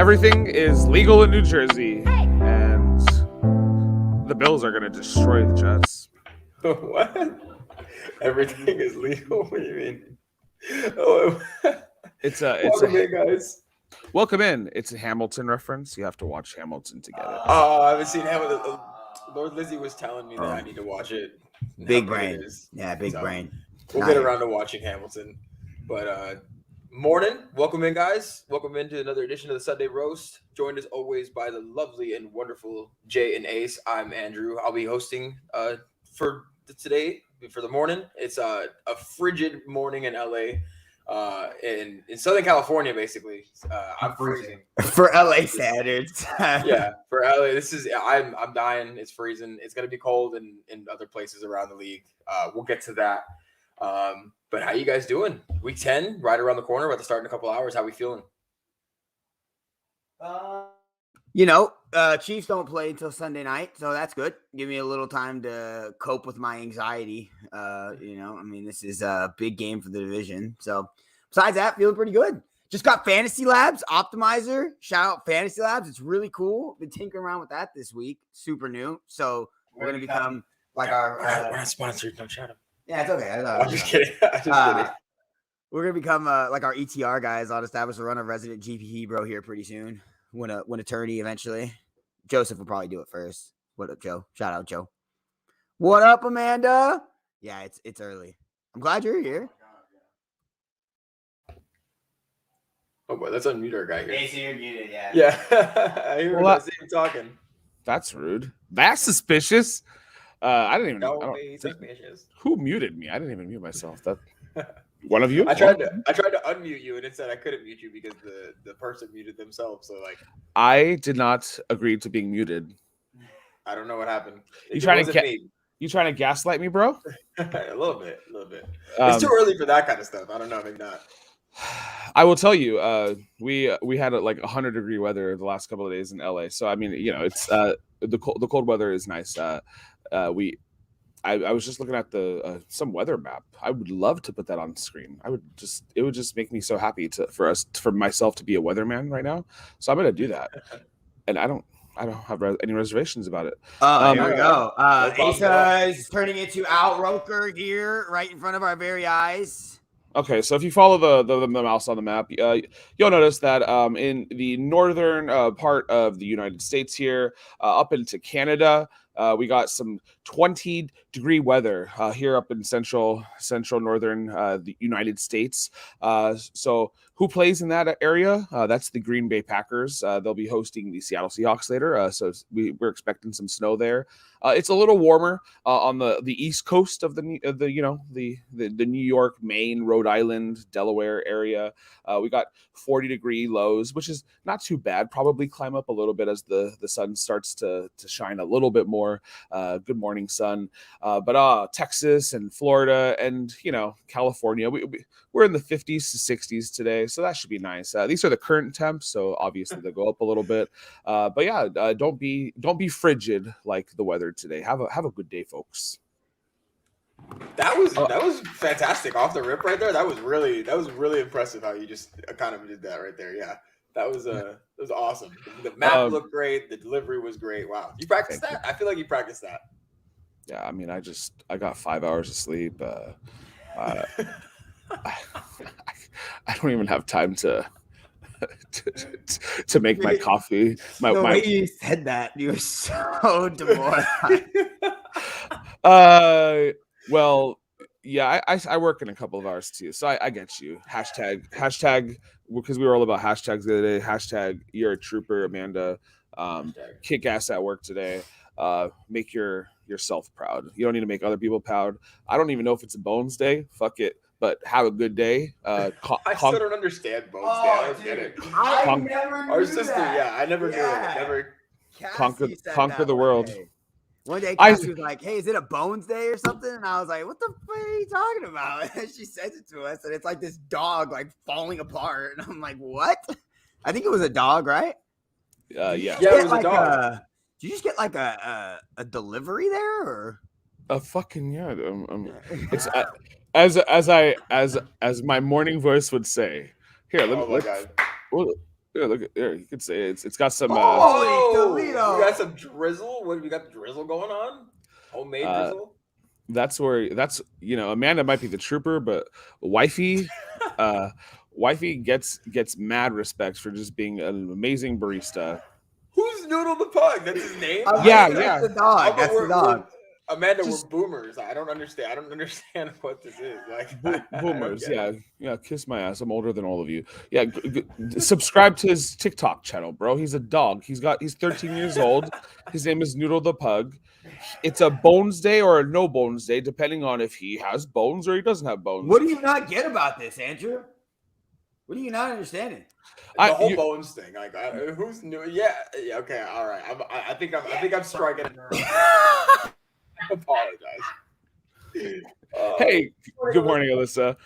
Everything is legal in New Jersey, and the Bills are going to destroy the Jets. What? Everything is legal? What do you mean? Oh, welcome in, guys. Welcome in. It's a Hamilton reference. You have to watch Hamilton to get it. Oh, I haven't seen Hamilton. Lord Lizzie was telling me that I need to watch it. Big brain. Yeah, big brain. We'll get around to watching Hamilton. But morning. Welcome in, guys. Welcome into another edition of the Sunday Roast. Joined as always by the lovely and wonderful Jay and Ace. I'm Andrew. I'll be hosting for today, for the morning. It's a frigid morning in LA. In Southern California, basically. I'm freezing for LA standards. Yeah, for LA, I'm dying. It's freezing. It's gonna be cold in other places around the league. We'll get to that. But how you guys doing? Week 10, right around the corner. We're about to start in a couple hours. How we feeling? Chiefs don't play until Sunday night, so that's good. Give me a little time to cope with my anxiety. This is a big game for the division. So besides that, feeling pretty good. Just got Fantasy Labs Optimizer. Shout out Fantasy Labs. It's really cool. Been tinkering around with that this week. Super new. So we're going to become like our... we're not sponsored. Don't shout them. Yeah, it's okay. I'm just kidding. We're going to become like our ETR guys. I'll establish a run of resident GP bro here pretty soon. Win a tourney eventually. Joseph will probably do it first. What up, Joe? Shout out, Joe. What up, Amanda? Yeah, it's early. I'm glad you're here. Oh boy, let's unmute our guy here. Jason, you're muted, yeah. Yeah, I hear him talking. That's rude. That's suspicious. I didn't even know. Suspicious. Who muted me? I didn't even mute myself. That one of you? I tried to unmute you, and it said I couldn't mute you because the person muted themselves. So I did not agree to being muted. I don't know what happened. You trying to gaslight me, bro? a little bit. It's too early for that kind of stuff. I don't know, maybe not. I will tell you, we had 100-degree weather the last couple of days in LA. So I mean, it's the cold weather is nice. I was just looking at the some weather map. I would love to put that on screen. It would just make me so happy for myself to be a weatherman right now. So I'm gonna do that, and I don't have any reservations about it. Here we go. Asa is turning into Al Roker here, right in front of our very eyes. Okay, so if you follow the mouse on the map, you'll notice that in the northern part of the United States here, up into Canada, we got some 20-degree weather here up in central northern the United States. So who plays in that area? That's the Green Bay Packers. They'll be hosting the Seattle Seahawks later. So we're expecting some snow there. It's a little warmer on the east coast of the New York, Maine, Rhode Island, Delaware area. We got 40-degree lows, which is not too bad. Probably climb up a little bit as the sun starts to shine a little bit more. Good morning, sun. But Texas and Florida and California, we're in the 50s to 60s today, so that should be nice. These are the current temps, so obviously they'll go up a little bit. But yeah, don't be frigid like the weather today. Have a good day, folks. That was fantastic off the rip right there. That was really impressive how you just kind of did that right there. Yeah, that was awesome. The map looked great. The delivery was great. Wow, you practiced that? I feel like you practiced that. Yeah, I mean, I got 5 hours of sleep. I don't even have time to make my coffee. The way you said that, you were so demoralized. Well, yeah, I work in a couple of hours too, so I get you. Hashtag because we were all about hashtags the other day. Hashtag you're a trooper, Amanda. Kick ass at work today. Make yourself proud. You don't need to make other people proud. I don't even know if it's a Bones Day. Fuck it. But have a good day. I still don't understand Bones Day. I don't get it. I never knew our sister, that. Yeah, I never knew it. Never conquer the world. One day Cassie was like, hey, is it a Bones Day or something? And I was like, what the fuck are you talking about? And she says it to us, and it's like this dog like falling apart. And I'm like, what? I think it was a dog, right? Yeah. Yeah, it was a dog. Did you just get like a delivery there, or a fucking yeah? It's as my morning voice would say. Here, let me. Yeah, look at there. You could say it's got some Holy Toledo! You got some drizzle. What we got? Drizzle going on? Homemade drizzle. that's Amanda might be the trooper, but wifey gets mad respect for just being an amazing barista. Who's Noodle the Pug? That's his name. That's the dog. That's the dog. Amanda, we're boomers. I don't understand. I don't understand what this is. Like Boomers, yeah. Kiss my ass. I'm older than all of you. Yeah, subscribe to his TikTok channel, bro. He's a dog. He's 13 years old. His name is Noodle the Pug. It's a bones day or a no bones day, depending on if he has bones or he doesn't have bones. What do you not get about this, Andrew? What are you not understanding? The whole bones thing. Like, who's new? Yeah. Okay. All right. I think I'm striking. I apologize. Hey, good morning, Alyssa.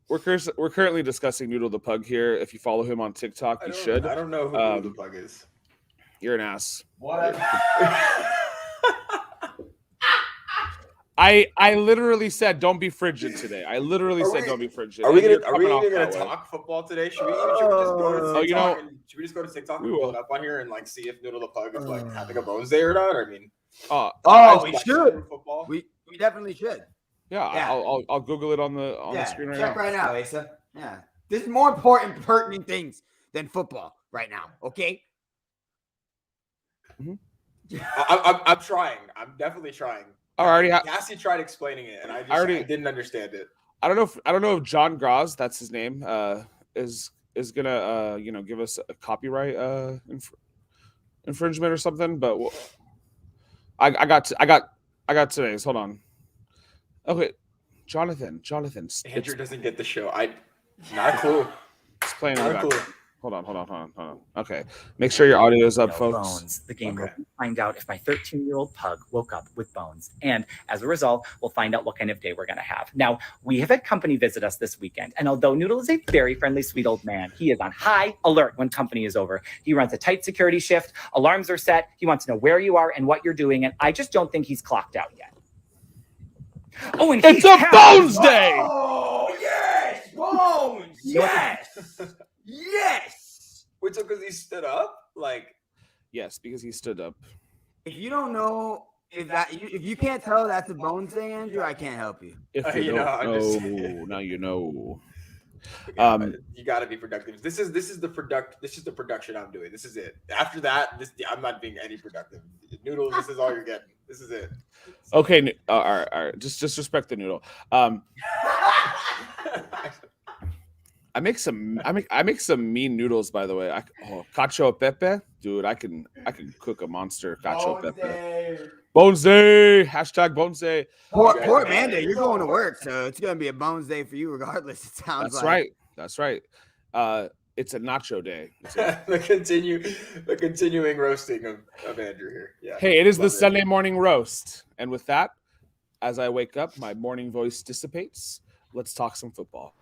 We're currently discussing Noodle the Pug here. If you follow him on TikTok, you should. I don't know who Noodle the Pug is. You're an ass. What? I literally said don't be frigid today. I literally said don't be frigid. Are we even gonna talk football today? Should we just go to TikTok? Should we just go to TikTok and pull it up on here and like see if Noodle the Pug is like having a bones day or not? I mean, we should. We definitely should. Yeah. I'll Google it on the screen right now. Check right now, Asa. Yeah, this is more important, pertinent things than football right now. Okay. Mm-hmm. I'm trying. I'm definitely trying. Cassie tried explaining it, and I didn't understand it. I don't know if John Graz, that's his name, is gonna give us a copyright infringement or something. But I got today's. Hold on. Okay, Jonathan. Andrew doesn't get the show. Not a clue. It's playing in the background. Hold on. Okay. Make sure your audio is up, folks. Bones. The game will find out if my 13-year-old pug woke up with bones. And as a result, we'll find out what kind of day we're going to have. Now, we have had company visit us this weekend. And although Noodle is a very friendly, sweet old man, he is on high alert when company is over. He runs a tight security shift. Alarms are set. He wants to know where you are and what you're doing. And I just don't think he's clocked out yet. Oh, and it's a Bones Day! Oh, yes! Bones! Yes! Yes. Wait, so because he stood up, like? Yes, because he stood up. If you don't know if you can't tell that's a bones thing, Andrew, I can't help you. If you don't know, now you know. You got to be productive. This is the production I'm doing. This is it. After that, I'm not being any productive. Noodles, this is all you're getting. This is it. Okay, all right. Just respect the noodle. I make some mean noodles, by the way. Cacio pepe, dude. I can cook a monster cacio pepe. Bones Day. # Bones Day. Poor Amanda, you're going to work, so it's gonna be a Bones Day for you, regardless. It sounds That's right. It's a nacho day. the continuing roasting of Andrew here. Yeah. Hey, it is the Sunday morning roast, and with that, as I wake up, my morning voice dissipates. Let's talk some football.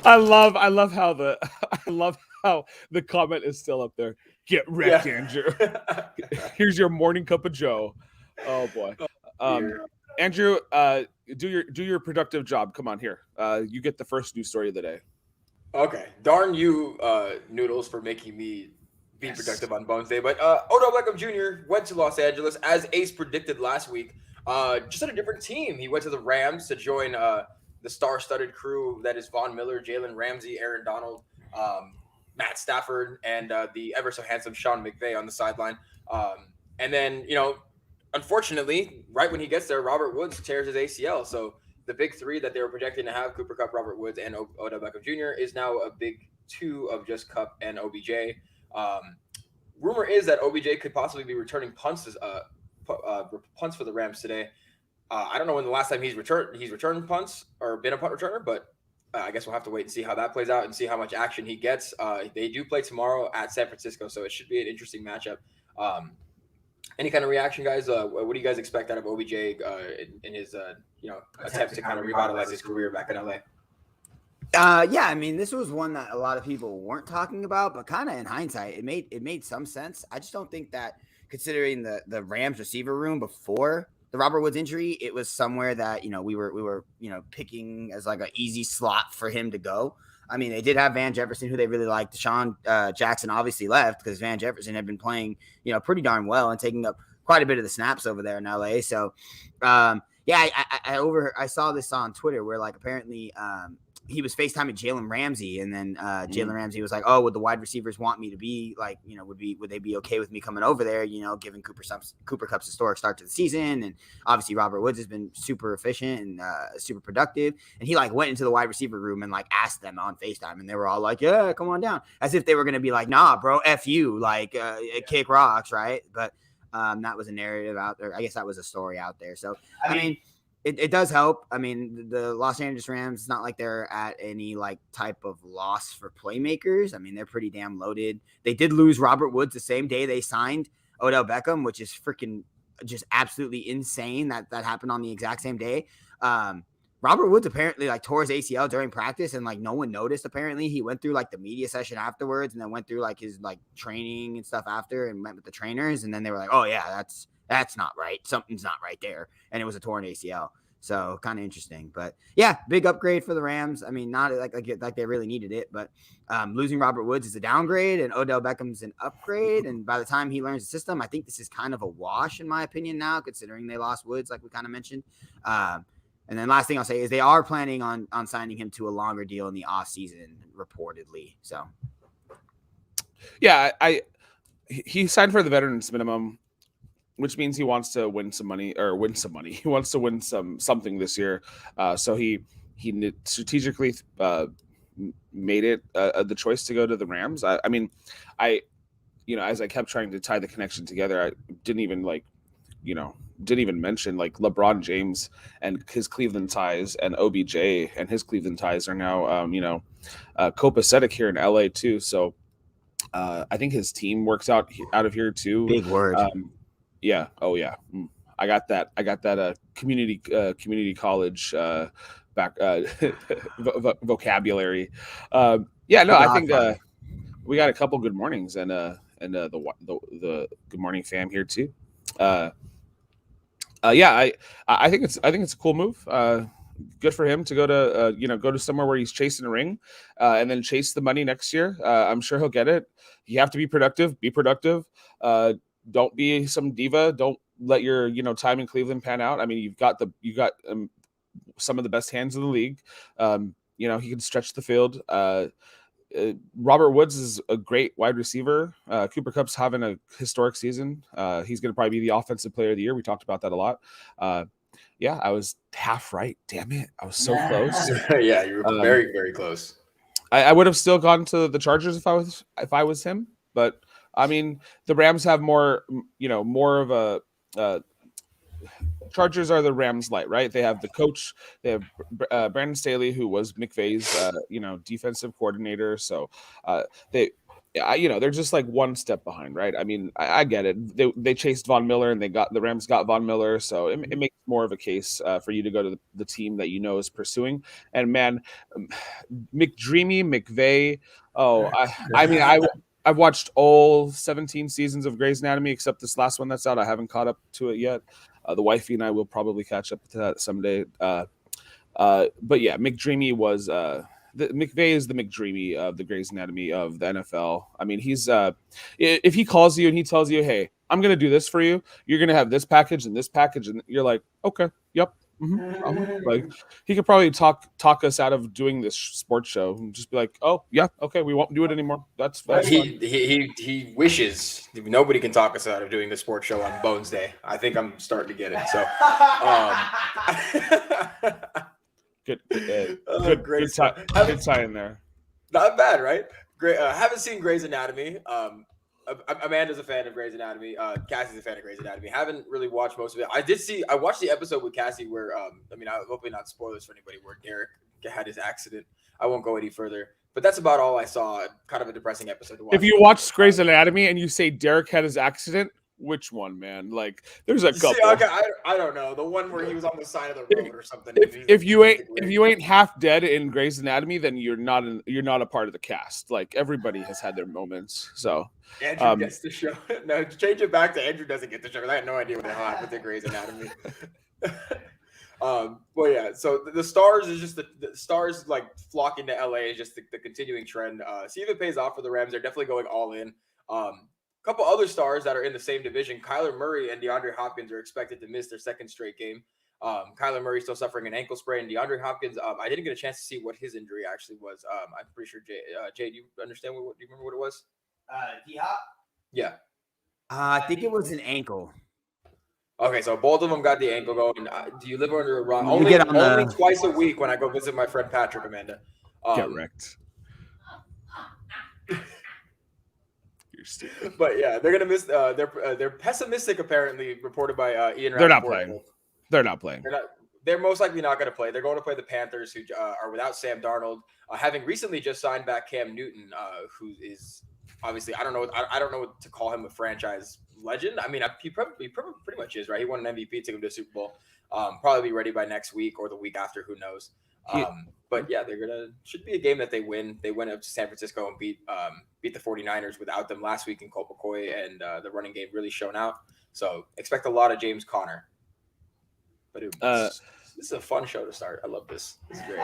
I love how the comment is still up there. Get wrecked, Andrew. Here's your morning cup of Joe. Oh boy. Andrew, do your productive job. Come on here. You get the first news story of the day. Okay. Darn you, Noodles, for making me be productive on Bones Day. But Odell Beckham Jr. went to Los Angeles as Ace predicted last week. Just on a different team. He went to the Rams to join the star-studded crew that is Von Miller, Jalen Ramsey, Aaron Donald, Matt Stafford, and the ever-so-handsome Sean McVay on the sideline. And then, unfortunately, right when he gets there, Robert Woods tears his ACL. So the big three that they were projecting to have, Cooper Kupp, Robert Woods, and Odell Beckham Jr., is now a big two of just Kupp and OBJ. Rumor is that OBJ could possibly be returning punts for the Rams today. I don't know when the last time he's returned punts or been a punt returner, but I guess we'll have to wait and see how that plays out and see how much action he gets. They do play tomorrow at San Francisco, so it should be an interesting matchup. Any kind of reaction, guys? What do you guys expect out of OBJ in his attempt to kind of revitalize his career back in LA? Yeah, I mean, this was one that a lot of people weren't talking about, but kind of in hindsight, it made some sense. I just don't think that, considering the Rams receiver room before the Robert Woods injury, it was somewhere that, we were picking as like an easy slot for him to go. I mean, they did have Van Jefferson, who they really liked. Deshaun Jackson obviously left because Van Jefferson had been playing, pretty darn well and taking up quite a bit of the snaps over there in LA. So, I saw this on Twitter where like apparently he was FaceTiming Jalen Ramsey, and then Jalen Ramsey was like, "Oh, would the wide receivers want me to be like, would they be okay with me coming over there? Given Cooper Kupp's historic start to the season, and obviously Robert Woods has been super efficient and super productive." And he like went into the wide receiver room and like asked them on FaceTime, and they were all like, "Yeah, come on down," as if they were gonna be like, "Nah, bro, f you, like kick rocks, right?" But that was a narrative out there. I guess that was a story out there. So I mean. It does help. I mean, the Los Angeles Rams, it's not like they're at any like type of loss for playmakers. I mean, they're pretty damn loaded. They did lose Robert Woods the same day they signed Odell Beckham, which is freaking just absolutely insane that happened on the exact same day. Robert Woods apparently like tore his ACL during practice and like no one noticed. Apparently he went through like the media session afterwards and then went through like his like training and stuff after and met with the trainers. And then they were like, "Oh yeah, that's not right. Something's not right there." And it was a torn ACL. So kind of interesting, but yeah, big upgrade for the Rams. I mean, not like they really needed it, but losing Robert Woods is a downgrade and Odell Beckham's an upgrade. And by the time he learns the system, I think this is kind of a wash in my opinion now, considering they lost Woods, like we kind of mentioned. And then last thing I'll say is they are planning on signing him to a longer deal in the off season, reportedly. So yeah, he signed for the veterans minimum, which means he wants to win some money. He wants to win something this year. So he strategically made it the choice to go to the Rams. I mean, as I kept trying to tie the connection together, I didn't even mention like LeBron James and his Cleveland ties and OBJ and his Cleveland ties are now, copacetic here in LA too. So I think his team works out of here too. Big word. Yeah. Oh yeah. I got that community college back vocabulary. Yeah. No, I think we got a couple good mornings and the good morning fam here too. Yeah. I think it's a cool move. Good for him to go to somewhere where he's chasing a ring, and then chase the money next year. I'm sure he'll get it. You have to be productive. Be productive. Don't be some diva. Don't let your time in Cleveland pan out. I mean, you got some of the best hands in the league. He can stretch the field. Robert Woods is a great wide receiver. Cooper Kupp's having a historic season. He's going to probably be the offensive player of the year. We talked about that a lot. Yeah, I was half right. Damn it, I was so close. Yeah, you were very, very close. I would have still gone to the Chargers if I was him, but. I mean, the Rams have more of a Chargers are the Rams light, right? They have the coach. They have Brandon Staley, who was McVay's, defensive coordinator. So they're just like one step behind, right? I mean, I get it. They chased Von Miller, and the Rams got Von Miller. So it makes more of a case for you to go to the team that is pursuing. And man, McDreamy, McVay. Oh, I've watched all 17 seasons of Grey's Anatomy except this last one that's out. I haven't caught up to it yet. The wifey and I will probably catch up to that someday. But yeah, McDreamy was McVay is the McDreamy of the Grey's Anatomy of the NFL. I mean, he's if he calls you and he tells you, "Hey, I'm going to do this for you. You're going to have this package and this package," and you're like, "Okay, yep." Mm-hmm. Like he could probably talk us out of doing this sports show and just be like, "Oh yeah, okay, we won't do it anymore." That's he wishes nobody can talk us out of doing the sports show on Bones Day. I think I'm starting to get it. So, good tie in there. Not bad, right? Great. Haven't seen Grey's Anatomy. Amanda's a fan of Grey's Anatomy. Cassie's a fan of Grey's Anatomy. Haven't really watched most of it. I watched the episode with Cassie where hopefully not spoilers for anybody, where Derek had his accident. I won't go any further, but that's about all I saw. Kind of a depressing episode to watch. If you watch Grey's Anatomy and you say Derek had his accident, Which one, man? Like, there's a You see, couple. okay, I don't know. The one where he was on the side of the road or something. If you ain't half dead in Grey's Anatomy, then you're not a part of the cast. Like, everybody has had their moments. So Andrew gets the show. No, change it back to Andrew doesn't get the show. I had no idea what the hell happened to Grey's Anatomy. Well, yeah. So the Stars is just the Stars like flocking to LA is just the continuing trend. See if it pays off for the Rams. They're definitely going all in. Couple other stars that are in the same division, Kyler Murray and DeAndre Hopkins are expected to miss their second straight game. Kyler Murray still suffering an ankle sprain. DeAndre Hopkins, I didn't get a chance to see what his injury actually was. I'm pretty sure Jay, do you understand do you remember what it was? D-Hop? Yeah. I think it was an ankle. Okay, so both of them got the ankle going. Do you live under a rock? You Only get on the- twice a week when I go visit my friend Patrick, Amanda. get wrecked. You're stupid. But yeah, they're gonna miss. They're pessimistic apparently, reported by Ian. They're not Rappaport. playing. They're not playing. They're most likely not going to play. They're going to play the Panthers, who are without Sam Darnold, having recently just signed back Cam Newton, who is obviously I don't know what to call him, a franchise legend. I mean, he probably pretty much is, right? He won an MVP, took him to the Super Bowl. Probably be ready by next week or the week after, who knows. But yeah, should be a game that they win. They went up to San Francisco and beat the 49ers without them last week in Colt McCoy, and the running game really shown out. So expect a lot of James Conner. But this is a fun show to start. I love this. This is great.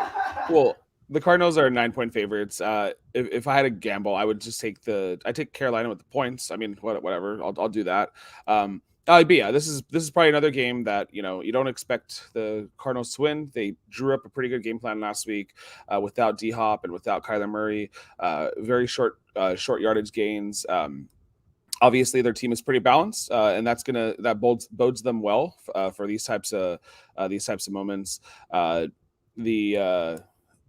Well, the Cardinals are 9-point favorites. If I had a gamble, I would just take Carolina with the points. I mean, whatever. I'll do that. But yeah, this is probably another game that you don't expect the Cardinals to win. They drew up a pretty good game plan last week without D-Hop and without Kyler Murray. Very short yardage gains. Obviously, their team is pretty balanced, and that bodes them well for these types of moments.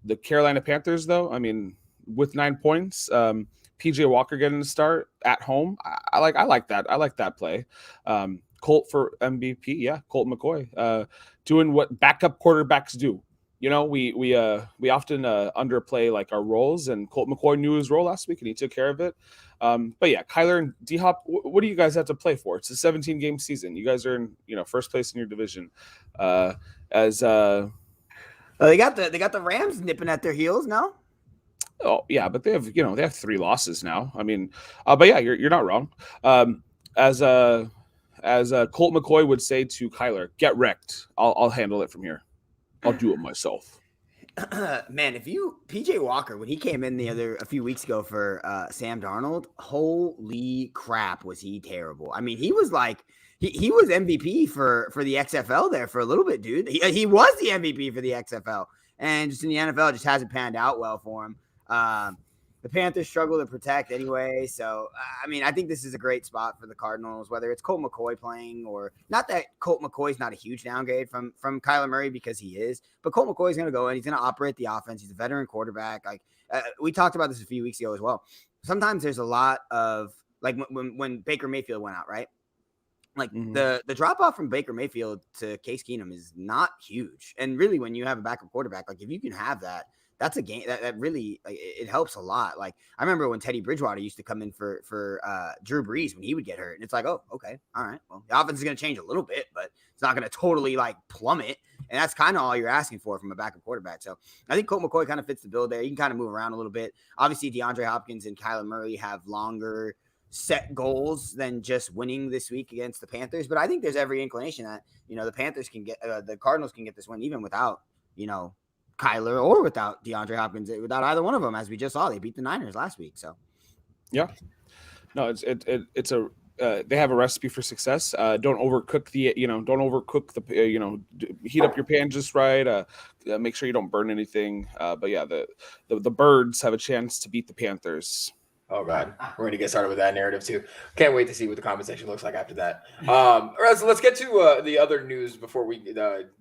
The Carolina Panthers, though, I mean, with 9 points, PJ Walker getting the start at home, I like that. I like that play. Colt for MVP, yeah, Colt McCoy, doing what backup quarterbacks do. We often underplay like our roles, and Colt McCoy knew his role last week and he took care of it. But yeah, Kyler and D-Hop, what do you guys have to play for? It's a 17-game season. You guys are in first place in your division. They got the Rams nipping at their heels now. Oh yeah, but they have 3 losses now. I mean, but yeah, you're not wrong. As Colt McCoy would say to Kyler, get wrecked. I'll handle it from here. I'll do it myself. Man, PJ Walker, when he came in a few weeks ago for Sam Darnold, holy crap, was he terrible. I mean, he was like, he was MVP for the XFL there for a little bit, dude. He was the MVP for the XFL, and just in the NFL, it just hasn't panned out well for him. The Panthers struggle to protect anyway. So, I mean, I think this is a great spot for the Cardinals, whether it's Colt McCoy playing or not. That Colt McCoy is not a huge downgrade from Kyler Murray, because he is, but Colt McCoy is going to go in. He's going to operate the offense. He's a veteran quarterback. Like we talked about this a few weeks ago as well. Sometimes there's a lot of like when Baker Mayfield went out, right? Like the drop off from Baker Mayfield to Case Keenum is not huge. And really, when you have a backup quarterback, like if you can have that, that's a game that really it helps a lot. Like I remember when Teddy Bridgewater used to come in for Drew Brees when he would get hurt, and it's like, oh, okay, all right, well, the offense is going to change a little bit, but it's not going to totally like plummet, and that's kind of all you're asking for from a backup quarterback. So I think Colt McCoy kind of fits the bill there. You can kind of move around a little bit. Obviously, DeAndre Hopkins and Kyler Murray have longer set goals than just winning this week against the Panthers, but I think there's every inclination that the Panthers can get the Cardinals can get this win even without Kyler or without DeAndre Hopkins, without either one of them, as we just saw. They beat the Niners last week. So, yeah. No, it's a they have a recipe for success. Don't overcook heat up your pan just right. Make sure you don't burn anything. But yeah, the Birds have a chance to beat the Panthers. Oh God, we're going to get started with that narrative too. Can't wait to see what the comment section looks like after that. All right, so let's get to the other news before we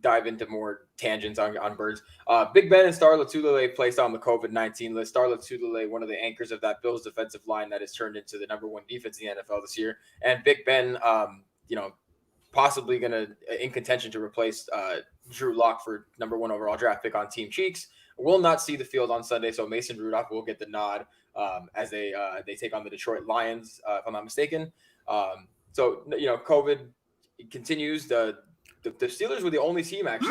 dive into more tangents on Birds. Big Ben and Star Lotulelei placed on the COVID-19 list. Star Lotulelei, one of the anchors of that Bills defensive line that has turned into the #1 defense in the NFL this year, and Big Ben, possibly going to in contention to replace Drew Lock for #1 overall draft pick on Team Cheeks. Will not see the field on Sunday, so Mason Rudolph will get the nod as they take on the Detroit Lions, if I'm not mistaken. So COVID continues. The Steelers were the only team actually.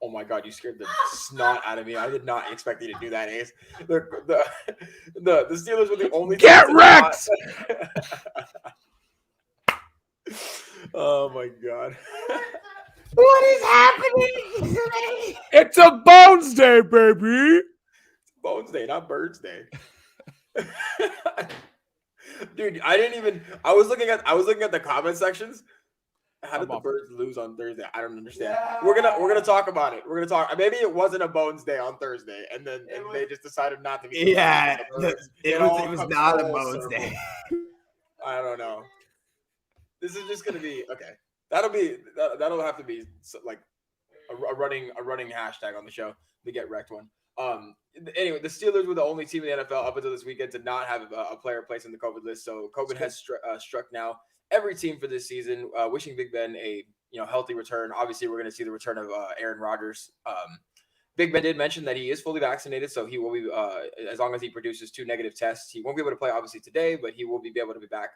Oh my God, you scared the snot out of me. I did not expect you to do that, Ace. The Steelers were the only team. Get wrecked! Oh my God. What is happening today? It's a Bones Day, baby. Bones Day, not Birds Day. Dude, I was looking at the comment sections. How did the Birds lose on Thursday? I don't understand. Yeah. We're gonna talk about it. We're gonna talk. Maybe it wasn't a Bones Day on Thursday, and then they just decided not to be. Yeah, it was not a Bones Day. I don't know. This is just gonna be okay. That'll have to be like a running hashtag on the show, the Get Wrecked one. Anyway, the Steelers were the only team in the NFL up until this weekend to not have a player placed in the COVID list. So COVID has struck now every team for this season. Wishing Big Ben a healthy return. Obviously, we're going to see the return of Aaron Rodgers. Big Ben did mention that he is fully vaccinated, so he will be as long as he produces 2 negative tests. He won't be able to play obviously today, but he will be able to be back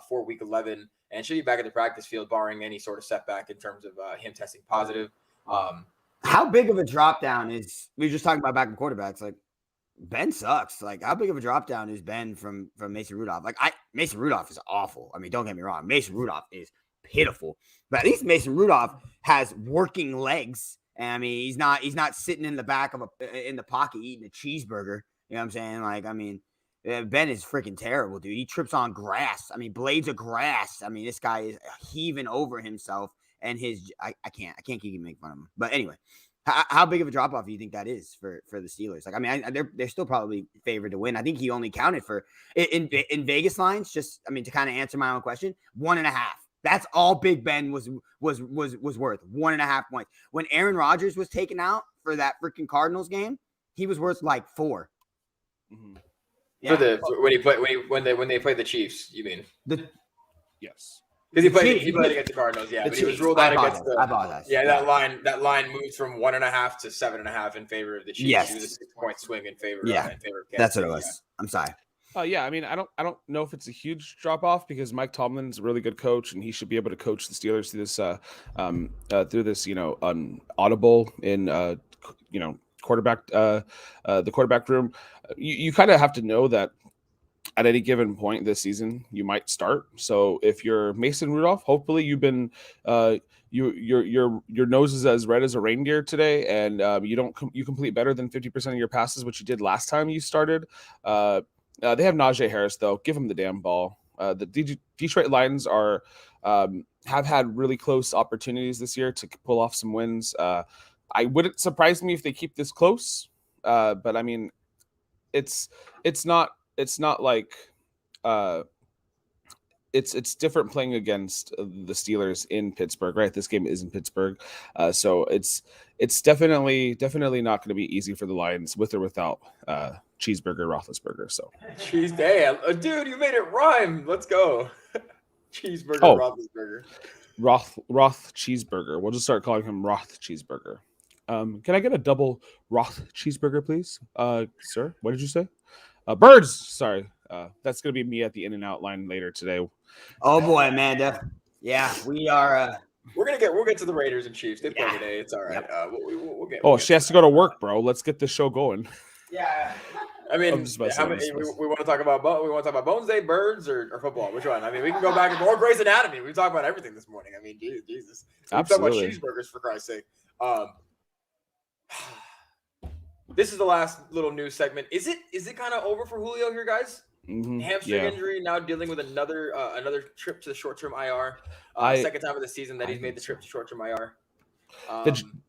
for Week 11 and should be back at the practice field, barring any sort of setback in terms of him testing positive. How big of a drop down is? We were just talking about backup quarterbacks. Like Ben sucks. Like how big of a drop down is Ben from Mason Rudolph? Like Mason Rudolph is awful. I mean, don't get me wrong. Mason Rudolph is pitiful, but at least Mason Rudolph has working legs. And I mean, he's not sitting in the back of in the pocket eating a cheeseburger. You know what I'm saying? Like, I mean, Ben is freaking terrible, dude. He trips on grass. I mean, blades of grass. I mean, this guy is heaving over himself. And I can't keep making fun of him. But anyway, how big of a drop off do you think that is for the Steelers? Like, I mean, they're still probably favored to win. I think he only counted for in Vegas lines. Just, I mean, to kind of answer my own question, 1.5. That's all Big Ben was worth. 1.5 points. When Aaron Rodgers was taken out for that freaking Cardinals game, he was worth like 4. Mm-hmm. Yeah. When they played the Chiefs, you mean? Yes. Because he played against the Cardinals, yeah, but he was ruled out against the. I apologize. Yeah, that line moved from 1.5 to 7.5 in favor of the Chiefs. Yes. It was a 6-point swing in favor. Yeah, in favor of Kansas that's what it City, was. Yeah. I'm sorry. Yeah, I mean, I don't know if it's a huge drop off because Mike Tomlin's a really good coach and he should be able to coach the Steelers through this audible in quarterback the quarterback room. You kind of have to know that at any given point this season you might start. So if you're Mason Rudolph, hopefully you've been your nose is as red as a reindeer today, and you complete better than 50% of your passes, which you did last time you started. They have Najee Harris though. Give him the damn ball. The Detroit Lions have had really close opportunities this year to pull off some wins. I wouldn't surprise me if they keep this close, but I mean, it's not like it's different playing against the Steelers in Pittsburgh, right? This game is in Pittsburgh, so it's definitely not going to be easy for the Lions with or without Cheeseburger Roethlisberger. So Cheese day, dude, you made it rhyme. Let's go. Cheeseburger Roethlisberger. Roth Cheeseburger. We'll just start calling him Roth Cheeseburger. Can I get a double Roth Cheeseburger, please, sir? What did you say? Birds. Sorry. That's going to be me at the In-N-Out line later today. Oh boy, Amanda. Yeah, we are. We'll get to the Raiders and Chiefs. They play today. It's all right. Yep. We'll get. She has to go to work, bro. Let's get this show going. Yeah. I mean, we want to talk about Bones Day, Birds, or football. Which one? I mean, we can go back and forth. Grey's Anatomy. We talk about everything this morning. I mean, Jesus. We talk about cheeseburgers for Christ's sake. This is the last little news segment. Is it kind of over for Julio here, guys? Mm-hmm. Hamstring injury, now dealing with another trip to the short-term IR. Second time of the season that he's made the trip to short-term IR.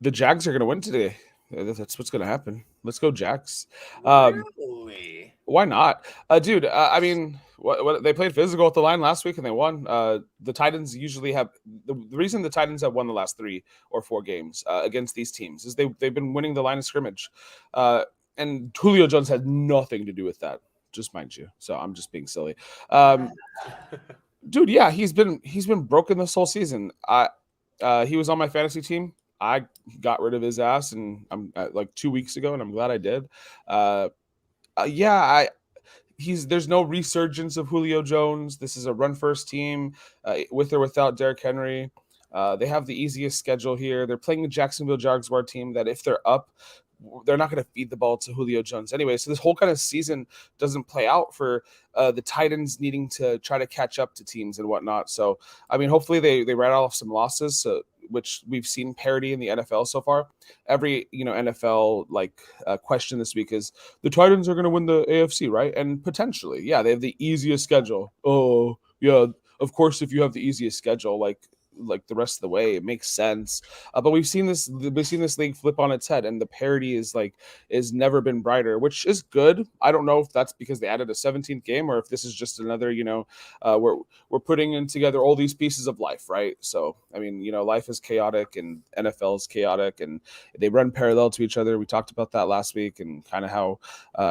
The Jags are going to win today. That's what's going to happen. Let's go Jags. Really? Why not, dude? I mean, what they played physical at the line last week and they won. The Titans usually have the reason the Titans have won the last 3 or 4 games against these teams is they've been winning the line of scrimmage, and Julio Jones had nothing to do with that. Just mind you. So I'm just being silly. Dude, yeah, he's been broken this whole season. He was on my fantasy team. I got rid of his ass and I'm like 2 weeks ago, and I'm glad I did. there's no resurgence of Julio Jones. This is a run first team with or without Derrick Henry. They have the easiest schedule here. They're playing the Jacksonville Jaguar team that if they're up, they're not going to feed the ball to Julio Jones anyway. So this whole kind of season doesn't play out for the Titans needing to try to catch up to teams and whatnot. So, I mean, hopefully they write off some losses, which we've seen parity in the NFL so far. Every, NFL question this week is the Titans are going to win the AFC, right? And potentially, yeah, they have the easiest schedule. Oh, yeah, of course, if you have the easiest schedule, like the rest of the way, it makes sense. But we've seen this league flip on its head, and the parity is never been brighter, which is good. I don't know if that's because they added a 17th game or if this is just another, we're putting in together all these pieces of life, right? So, I mean, life is chaotic and NFL is chaotic and they run parallel to each other. We talked about that last week and kind of how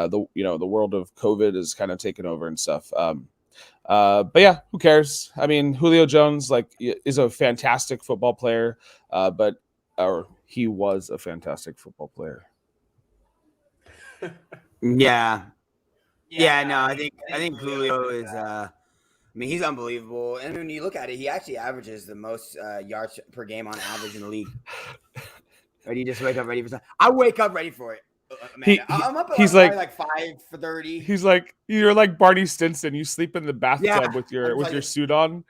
the world of COVID is kind of taken over and stuff. But yeah, who cares? I mean, Julio Jones is a fantastic football player, or he was a fantastic football player. Yeah. No, I think Julio is. He's unbelievable, and when you look at it, he actually averages the most yards per game on average in the league. Or do you just wake up ready for something? I wake up ready for it. I'm up at he's like 5 for 30. He's like, you're like Barney Stinson. You sleep in the bathtub with your suit on.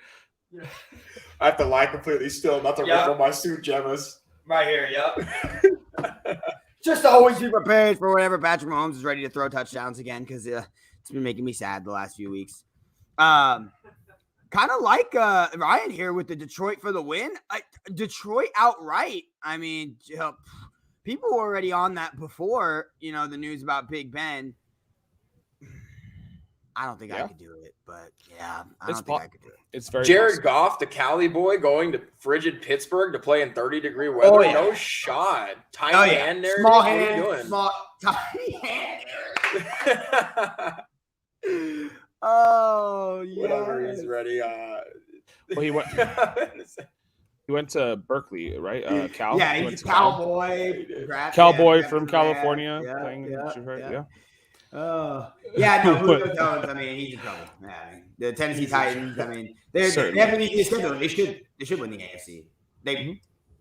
I have to lie completely still, not to ruffle my suit, Gemmas. Right here, yep. Just to always be prepared for whenever Patrick Mahomes is ready to throw touchdowns again, because it's been making me sad the last few weeks. Kind of like Ryan here with the Detroit for the win. Detroit outright. I mean, people were already on that before, the news about Big Ben. I don't think I could do it, but yeah, I don't think I could do it. It's very Jared possible. Goff, the Cali boy, going to frigid Pittsburgh to play in 30-degree weather. Oh, yeah. No shot. Tiny hand there. Small What are you hand. doing? Small, tiny hand. Oh, yeah. Whatever he's ready. Well, he went. He went to Berkeley, right? Cal. Yeah, he's a cowboy. Cowboy from California, playing. Yeah. Oh, yeah, no, Julio Jones, he's in trouble. Yeah, the Tennessee Titans, they have an easy schedule. They should win the AFC. They're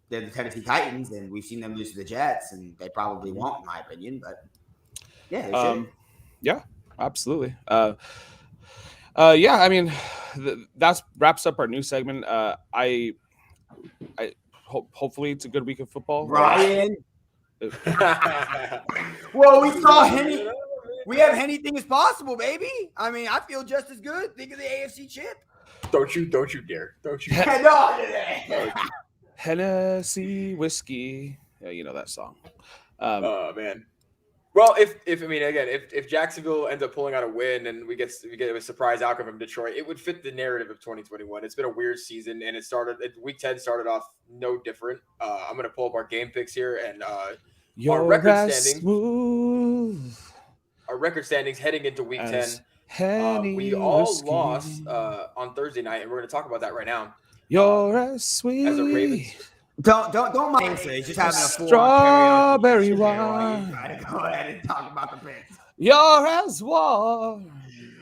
the Tennessee Titans, and we've seen them lose to the Jets, and they probably won't, in my opinion. But yeah, they should. Yeah, absolutely. Yeah, that wraps up our news segment. Hopefully it's a good week of football. Ryan. Well, we saw Henny. We have anything is possible, baby. I feel just as good. Think of the AFC chip. Don't you dare. Don't you. No. Hennessy whiskey. Yeah, you know that song. Oh man. Well, if Jacksonville ends up pulling out a win and we get a surprise outcome from Detroit, it would fit the narrative of 2021. It's been a weird season, and week 10 started off no different. I'm going to pull up our game picks here and our record standings. Our record standings heading into week 10. We all lost on Thursday night, and we're going to talk about that right now. You're as sweet as a Ravens. Don't mind say just having a strawberry wine. Try to go ahead and talk about the picks. You're as warm.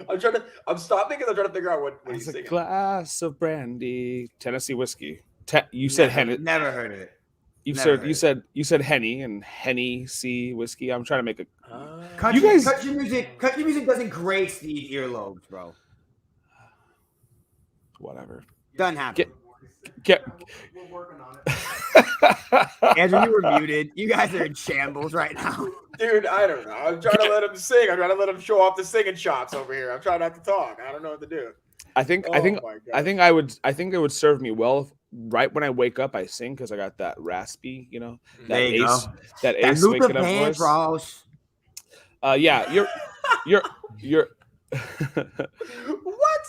I'm stopping because I'm trying to figure out what he's singing. A glass of brandy, Tennessee whiskey. You said Henny. Never heard of it. You said Henny and Hennessy whiskey. I'm trying to make a. Country music doesn't grace the earlobes, bro. Whatever. Doesn't happen. We're working on it. Andrew, you were muted. You guys are in shambles right now. Dude, I don't know. I'm trying to let him sing. I'm trying to let him show off the singing chops over here. I'm trying not to talk. I don't know what to do. I think it would serve me well if right when I wake up I sing because I got that raspy, that ace waking up voice. Ross. Yeah, you're What?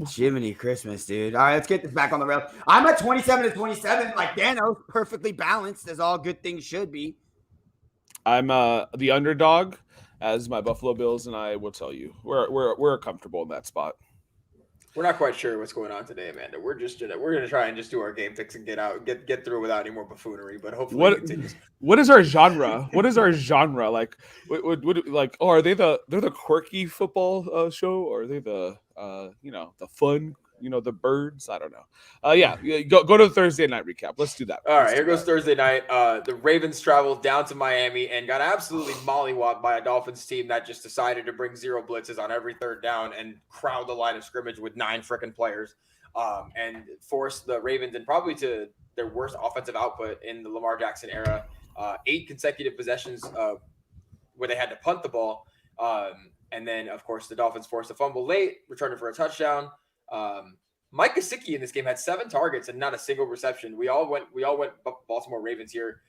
Jiminy Christmas, dude. All right, let's get this back on the rails. I'm at 27-27, like Dano, perfectly balanced as all good things should be. I'm the underdog, as my Buffalo Bills and I will tell you. We're comfortable in that spot. We're not quite sure what's going on today, Amanda. We're gonna try and just do our game picks and get through without any more buffoonery. But hopefully it continues. What is our genre? What is our genre like? What like? Oh, are they're the quirky football show, or are they the the fun? The birds. I don't know. Yeah. Go to the Thursday night recap. Let's do that. All right, here goes Thursday night. The Ravens traveled down to Miami and got absolutely mollywopped by a Dolphins team that just decided to bring zero blitzes on every third down and crowd the line of scrimmage with 9 freaking players, and forced the Ravens and probably to their worst offensive output in the Lamar Jackson era. 8 consecutive possessions where they had to punt the ball, and then of course the Dolphins forced a fumble late, returning for a touchdown. Mike Gesicki in this game had 7 targets and not a single reception. We all went Baltimore Ravens here.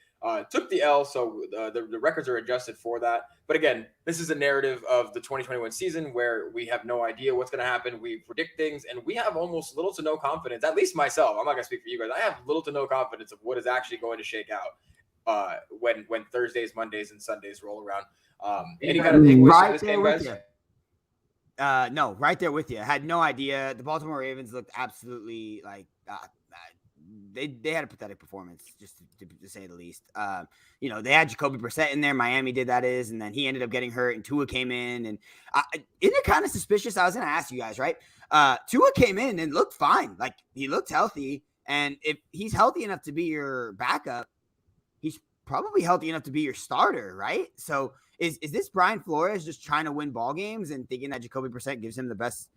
Took the L, so the records are adjusted for that. But again, this is a narrative of the 2021 season where we have no idea what's going to happen. We predict things, and we have almost little to no confidence, at least myself. I'm not going to speak for you guys. I have little to no confidence of what is actually going to shake out when Thursdays, Mondays, and Sundays roll around. Any kind of takeaways from this game, guys? No, right there with you. I had no idea. The Baltimore Ravens looked absolutely like they had a pathetic performance, just to say the least. They had Jacoby Brissett in there. Miami did, that is, and then he ended up getting hurt, and Tua came in. And isn't it kind of suspicious? I was going to ask you guys, right? Tua came in and looked fine. Like, he looked healthy, and if he's healthy enough to be your backup, he's probably healthy enough to be your starter, right? So is this Brian Flores just trying to win ball games and thinking that Jacoby Brissett gives him the best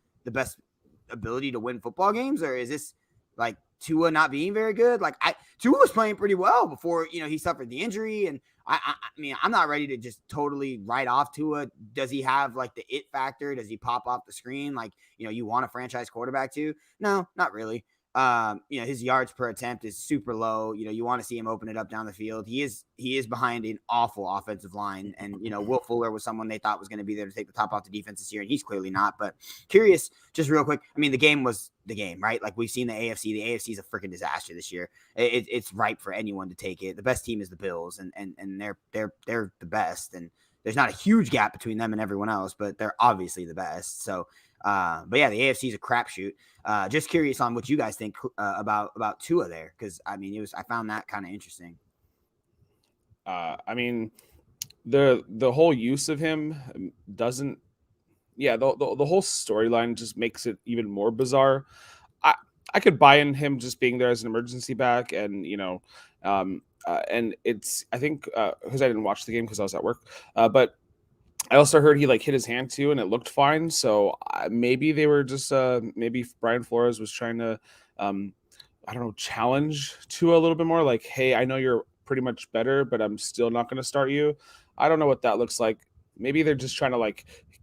ability to win football games, or is this like Tua not being very good? Like, Tua was playing pretty well before he suffered the injury, and I mean, I'm not ready to just totally write off Tua. Does he have like the it factor? Does he pop off the screen like you want a franchise quarterback to? No, not really. His yards per attempt is super low. You want to see him open it up down the field. He is behind an awful offensive line. And, Will Fuller was someone they thought was going to be there to take the top off the defense this year, and he's clearly not. But curious, just real quick. I mean, the game was the game, right? Like, we've seen the AFC. The AFC is a freaking disaster this year. It's ripe for anyone to take it. The best team is the Bills, and they're the best. And there's not a huge gap between them and everyone else, but they're obviously the best. So, but yeah, the AFC is a crapshoot. Just curious on what you guys think about Tua there, because I mean, I found that kind of interesting. I mean, the whole use of him doesn't. Yeah, the whole storyline just makes it even more bizarre. I could buy in him just being there as an emergency back, and and it's, I think, because I didn't watch the game because I was at work, but I also heard he hit his hand too, and it looked fine. So maybe they were just maybe Brian Flores was trying to challenge Tua a little bit more. Like, hey, I know you're pretty much better, but I'm still not going to start you. I don't know what that looks like. Maybe they're just trying to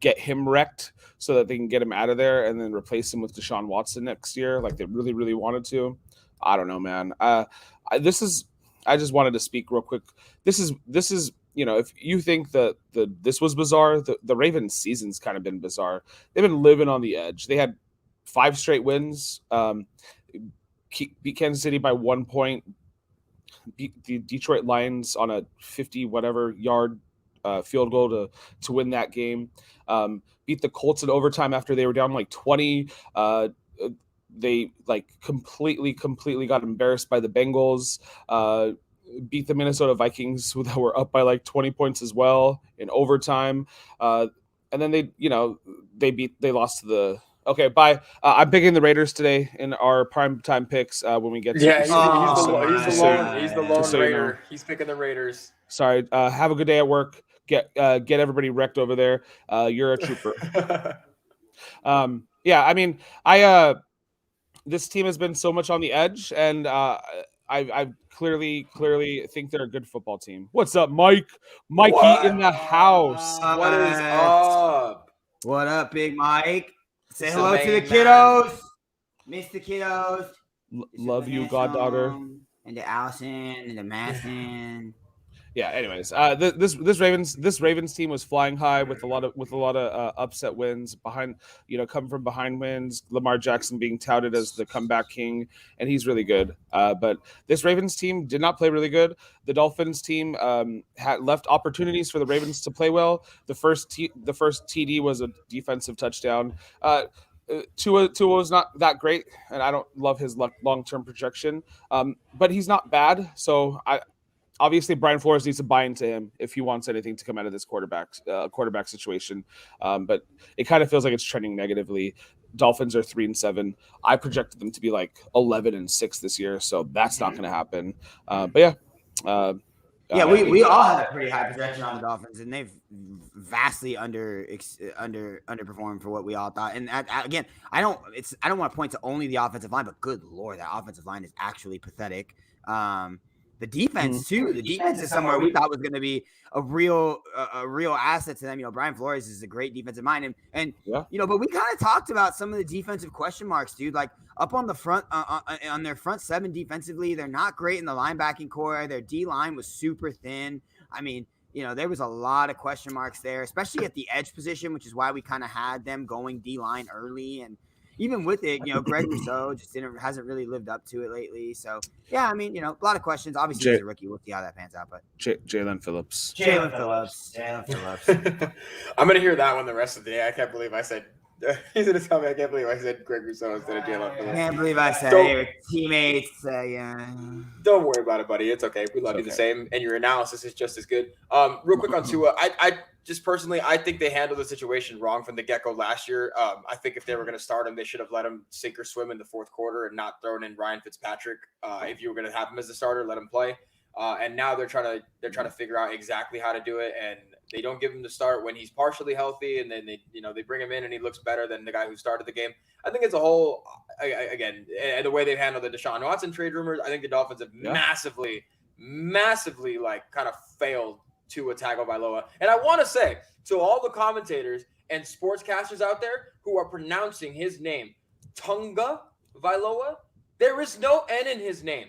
get him wrecked so that they can get him out of there and then replace him with Deshaun Watson next year, like they really, really wanted to. I don't know, man. I just wanted to speak real quick. This is. If you think that this was bizarre, the Ravens season's kind of been bizarre. They've been living on the edge. They had 5 straight wins, beat Kansas City by 1 point, beat the Detroit Lions on a 50-whatever yard field goal to win that game, beat the Colts in overtime after they were down 20. They completely got embarrassed by the Bengals. Beat the Minnesota Vikings that were up by 20 points as well in overtime. And then they lost to the. Okay, bye. I'm picking the Raiders today in our primetime picks when we get to. Yeah, he's the lone Raider. He's picking the Raiders. Sorry. Have a good day at work. Get everybody wrecked over there. You're a trooper. Yeah, I mean, this team has been so much on the edge, and I clearly think they're a good football team. What's up, Mike? Mikey in the house. What is up? What up, Big Mike? Say hello to the kiddos. Miss the kiddos. Love you, goddaughter. And the Allison and the Madison. Yeah. Anyways, this Ravens team was flying high with a lot of upset wins behind, come from behind wins. Lamar Jackson being touted as the comeback king, and he's really good. But this Ravens team did not play really good. The Dolphins team had left opportunities for the Ravens to play well. The first TD was a defensive touchdown. Tua is not that great, and I don't love his long-term projection. But he's not bad. So obviously Brian Flores needs to buy into him if he wants anything to come out of this quarterback situation. But it kind of feels like it's trending negatively. Dolphins are 3-7. I projected them to be like 11-6 this year, so that's not going to happen. But yeah. We all had a pretty high projection on the Dolphins, and they've vastly underperformed for what we all thought. And again, I don't want to point to only the offensive line, but good Lord, that offensive line is actually pathetic. The defense too. The defense is somewhere we thought was going to be a real asset to them. Brian Flores is a great defensive mind, and but we kind of talked about some of the defensive question marks, dude. Like up on the front, on their front seven defensively, they're not great in the linebacking core. Their D line was super thin. I mean, there was a lot of question marks there, especially at the edge position, which is why we kind of had them going D line early. And even with it, Greg Rousseau just hasn't really lived up to it lately. So yeah, I mean, a lot of questions. Obviously, he's a rookie. We'll see how that pans out. But Jalen Phillips. I'm gonna hear that one the rest of the day. I can't believe I said. He's gonna tell me I can't believe I said Greg Rousseau instead of Jalen Phillips. I can't believe I said your teammates. Yeah. Don't worry about it, buddy. It's okay. We love you the same, and your analysis is just as good. Real quick on Tua, I just personally, I think they handled the situation wrong from the get-go last year. I think if they were going to start him, they should have let him sink or swim in the fourth quarter and not thrown in Ryan Fitzpatrick. If you were going to have him as the starter, let him play. And now they're trying to figure out exactly how to do it, and they don't give him the start when he's partially healthy, and then they bring him in and he looks better than the guy who started the game. I think it's a whole again, and the way they've handled the Deshaun Watson trade rumors, I think the Dolphins have massively like kind of failed Tua Tagovailoa. And I want to say to all the commentators and sportscasters out there who are pronouncing his name Tunga Vailoa, there is no N in his name.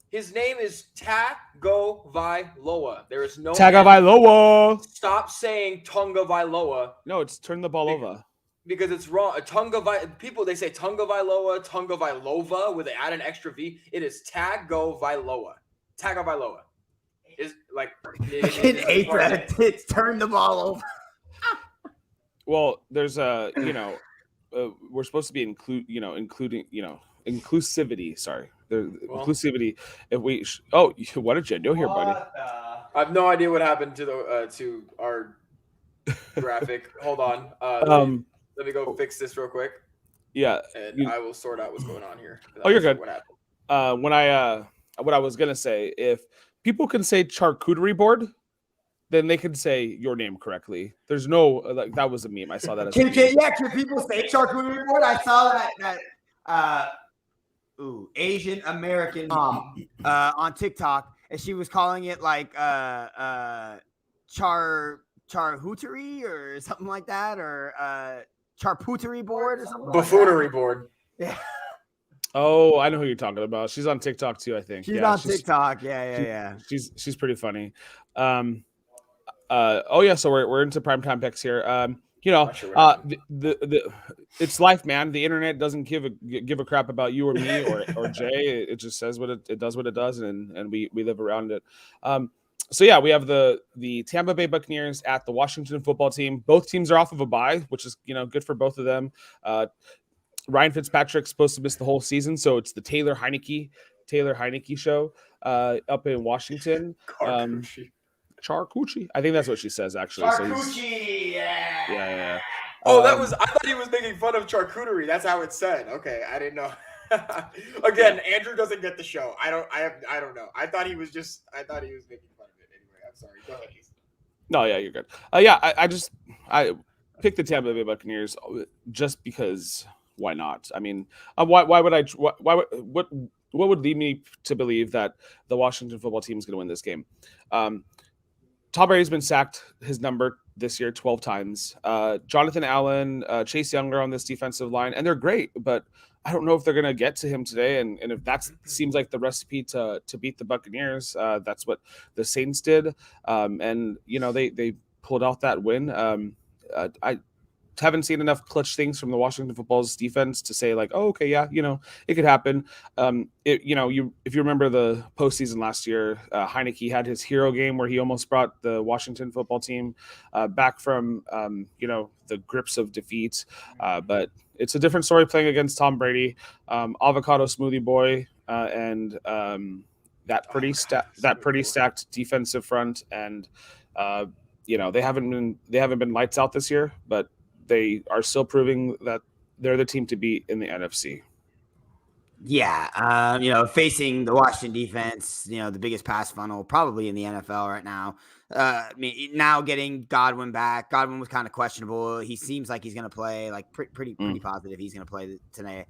His name is Tagovailoa. There is no Tagovailoa. Stop saying Tunga Vailoa. No, it's turn the ball over. Because it's wrong. People, they say Tunga Vailoa, Tunga Vailova, where they add an extra V. It is Tagovailoa. Tagovailoa. Is like it's turn the ball over. Well, there's we're supposed to be including inclusivity. Sorry, inclusivity. If we what did you do here, buddy? I have no idea what happened to our graphic. Hold on. Let me go fix this real quick. Yeah, and I will sort out what's going on here. You're good. What happened? What I was gonna say, if people can say charcuterie board, then they can say your name correctly. There's no that was a meme. I saw that. Can people say charcuterie board? I saw that Asian American mom on TikTok, and she was calling it like charcuterie or something like that, or charcuterie board or something. Buffoonery board. Yeah. Oh, I know who you're talking about. She's on TikTok too, I think. She's on TikTok. Yeah. She's pretty funny. So we're into primetime picks here. It's life, man. The internet doesn't give a crap about you or me or Jay. It just says what it does, and we live around it. So yeah, we have the Tampa Bay Buccaneers at the Washington Football Team. Both teams are off of a bye, which is good for both of them. Ryan Fitzpatrick's supposed to miss the whole season, so it's the Taylor Heineke show up in Washington. Charcuterie. I think that's what she says, actually. Charcuterie, yeah. I thought he was making fun of charcuterie. That's how it's said. Okay, I didn't know. Again, Andrew doesn't get the show. I don't know. I thought he was making fun of it. Anyway, I'm sorry. Go ahead. No, yeah, you're good. I picked the Tampa Bay Buccaneers just because. Why not? I mean, why would I? What would lead me to believe that the Washington Football Team is going to win this game? Tom Brady's been sacked his number this year 12 times. Jonathan Allen, Chase Young are on this defensive line, and they're great, but I don't know if they're going to get to him today. And if that seems like the recipe to beat the Buccaneers, that's what the Saints did. And they pulled out that win. haven't seen enough clutch things from the Washington Football's defense to say like, oh, okay, yeah, it could happen. If you remember the postseason last year, Heineke had his hero game where he almost brought the Washington Football team back from the grips of defeat. But it's a different story playing against Tom Brady, avocado smoothie boy, and that pretty stacked defensive front, and they haven't been lights out this year, but they are still proving that they're the team to beat in the NFC. Yeah, facing the Washington defense, the biggest pass funnel probably in the NFL right now. Now getting Godwin back. Godwin was kind of questionable. He seems like he's going to play, like pretty positive he's going to play today.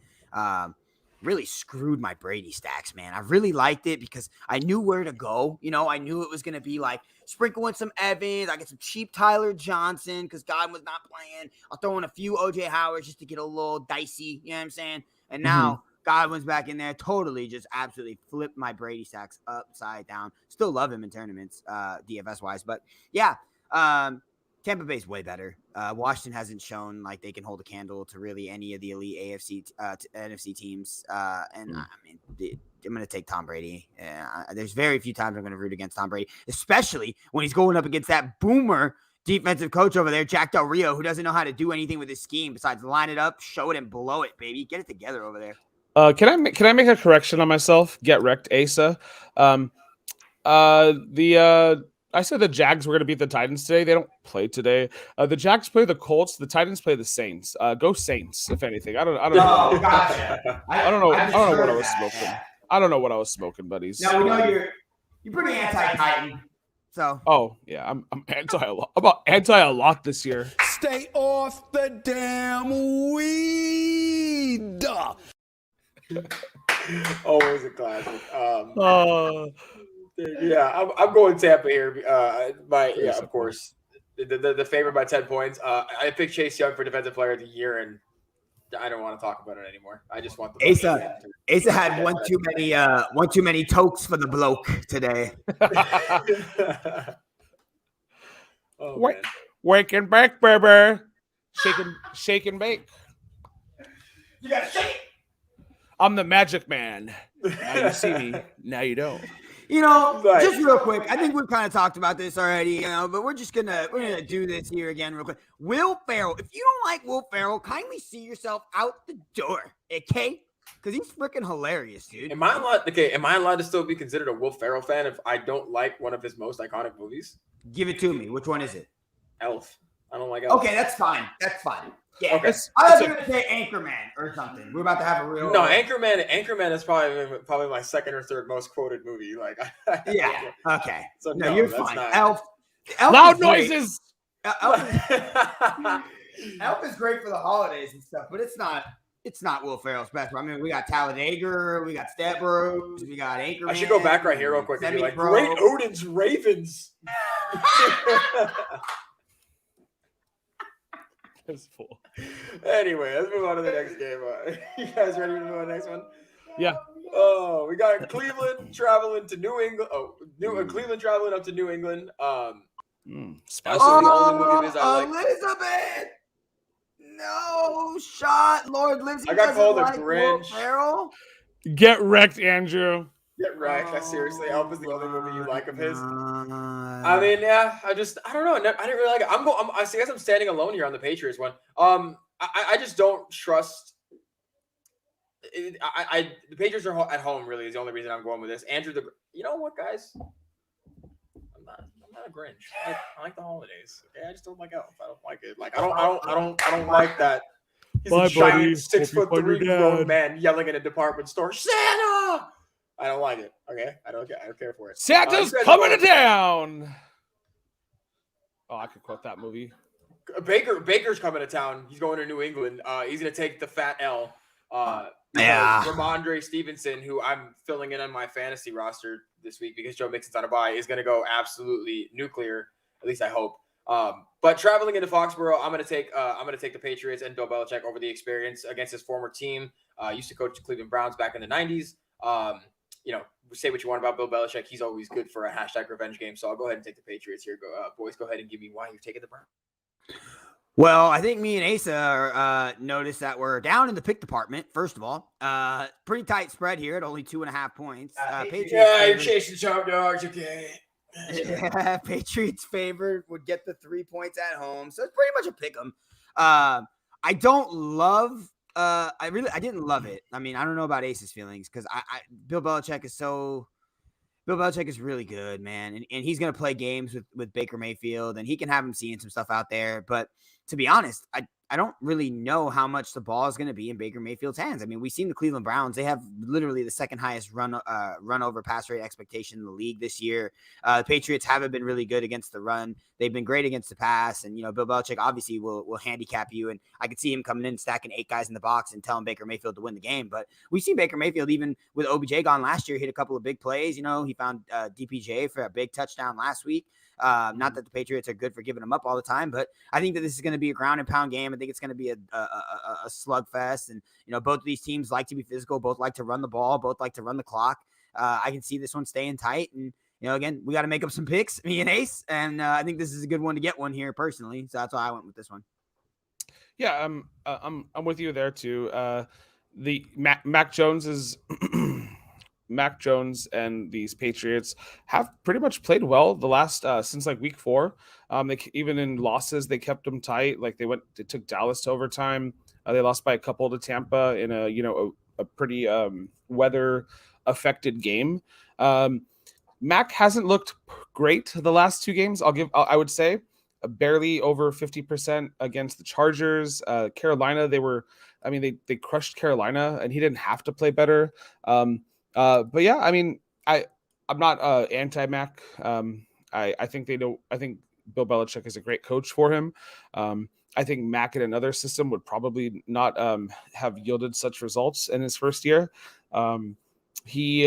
Really screwed my Brady stacks, man. I really liked it because I knew where to go. I knew it was going to be like sprinkle in some Evans. I get some cheap Tyler Johnson because Godwin was not playing. I'll throw in a few OJ Howards just to get a little dicey. You know what I'm saying? And now Godwin's back in there. Totally just absolutely flipped my Brady stacks upside down. Still love him in tournaments, DFS wise. But yeah, Tampa Bay's way better. Washington hasn't shown like they can hold a candle to really any of the elite NFC teams. I'm going to take Tom Brady. There's very few times I'm going to root against Tom Brady, especially when he's going up against that boomer defensive coach over there, Jack Del Rio, who doesn't know how to do anything with his scheme besides line it up, show it, and blow it, baby. Get it together over there. Can I make a correction on myself? Get wrecked, Asa. I said the Jags were going to beat the Titans today. They don't play today. The Jags play the Colts. The Titans play the Saints. Go Saints, if anything. I don't know. Gotcha. I don't know what I was smoking. Yeah. I don't know what I was smoking, buddies. No, we know you're pretty anti-Titan. So. Oh yeah, I'm anti a lot. I'm about anti a lot this year. Stay off the damn weed. Always a classic. Yeah, I'm going Tampa here. Of course, the favorite by 10 points. I picked Chase Young for Defensive Player of the Year, and I don't want to talk about it anymore. I just want the Asa had one too many tokes for the bloke today. Wake and bake, baby. Shake and bake. You gotta shake it. I'm the magic man. Now you see me. Now you don't. Just real quick, I think we've kind of talked about this already, but we're gonna do this here again real quick. Will Ferrell, if you don't like Will Ferrell, kindly see yourself out the door, okay? Because he's freaking hilarious, dude. Am I allowed to still be considered a Will Ferrell fan if I don't like one of his most iconic movies? Give it to me. Which one is it? Elf. I don't like Elf. Okay, that's fine. Yeah. Okay. I was going to say Anchorman or something. We're about to have a real. No, Anchorman is probably my second or third most quoted movie. Like, yeah. Okay. So no, you're fine. Not... Elf loud noises. Elf is great for the holidays and stuff, but it's not Will Ferrell's best. I mean, we got Talladega, we got Step Bros, we got Anchorman. I should go back right here real quick and be like, Great Odin's Ravens. Anyway, let's move on to the next game. You guys ready to move on to the next one? Yeah. Oh, we got Cleveland traveling to New England. Cleveland traveling up to New England. Spicy. The only movies I like. Elizabeth. No shot, Lord Lizzie. I got called like a Grinch. Get wrecked, Andrew. Get wrecked. Seriously, Elf is the only movie you like of his. I mean, yeah. I don't know. I didn't really like it. I guess I'm standing alone here on the Patriots one. I just don't trust. The Patriots are at home. Really, is the only reason I'm going with this. Andrew, you know what, guys? I'm not a Grinch. I like the holidays. Okay, I just don't like Elf. I don't like it. Like I don't like that. He's a giant 6'3" grown man yelling in a department store. Santa. I don't like it. Okay, I don't care for it. Santa's coming to town. Oh, I could quote that movie. Baker's coming to town. He's going to New England. He's going to take the fat L. Ramondre Stevenson, who I'm filling in on my fantasy roster this week because Joe Mixon's on a bye, is going to go absolutely nuclear. At least I hope. But traveling into Foxborough, I'm going to take the Patriots and Bill Belichick over the experience against his former team. Used to coach the Cleveland Browns back in the 90s. Say what you want about Bill Belichick. He's always good for a hashtag revenge game. So I'll go ahead and take the Patriots here. Boys, go ahead and give me why you're taking the Browns. Well, I think me and Asa noticed that we're down in the pick department. First of all, pretty tight spread here at only 2.5 points. Patriots you're chasing the top dogs. Okay. Yeah, Patriots favored would get the 3 points at home, so it's pretty much a pick 'em. I don't love. I didn't love it. I mean, I don't know about Ace's feelings because Bill Belichick is really good, man, and he's gonna play games with Baker Mayfield, and he can have him seeing some stuff out there. But to be honest, I don't really know how much the ball is going to be in Baker Mayfield's hands. I mean, we've seen the Cleveland Browns. They have literally the second highest run over pass rate expectation in the league this year. The Patriots haven't been really good against the run. They've been great against the pass. And, Bill Belichick obviously will handicap you. And I could see him coming in, stacking 8 guys in the box and telling Baker Mayfield to win the game. But we've seen Baker Mayfield, even with OBJ gone last year, hit a couple of big plays. He found DPJ for a big touchdown last week. Not that the Patriots are good for giving them up all the time, but I think that this is going to be a ground and pound game. I think it's going to be a slugfest. And, both of these teams like to be physical, both like to run the ball, both like to run the clock. I can see this one staying tight. And, again, we got to make up some picks, me and Ace. And I think this is a good one to get one here personally. So that's why I went with this one. Yeah, I'm with you there too. The Mac Jones is Mac Jones and these Patriots have pretty much played well the last since like week 4. They even in losses they kept them tight. Like they took Dallas to overtime. They lost by a couple to Tampa in a pretty weather affected game. Mac hasn't looked great the last 2 games. I would say barely over 50% against the Chargers. Carolina, they crushed Carolina, and he didn't have to play better. But yeah, I mean, I'm not anti-Mac. I think I think Bill Belichick is a great coach for him. I think Mac in another system would probably not have yielded such results in his first year. He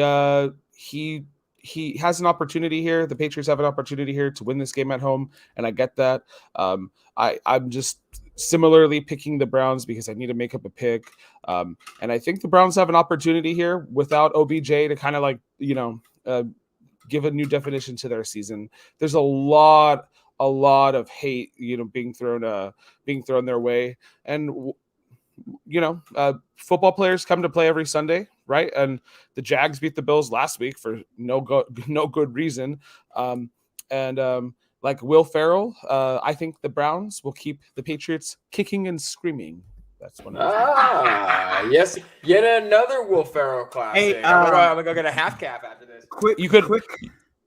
has an opportunity here. The Patriots have an opportunity here to win this game at home, and I get that. I'm just similarly picking the Browns because I need to make up a pick. And I think the Browns have an opportunity here without OBJ to kind of give a new definition to their season. There's a lot of hate, being thrown their way. And, football players come to play every Sunday, right? And the Jags beat the Bills last week for no good reason. Like Will Ferrell, I think the Browns will keep the Patriots kicking and screaming. That's one. Yes, yet another Will Ferrell classic. Hey, I'm gonna go get a half cap after this.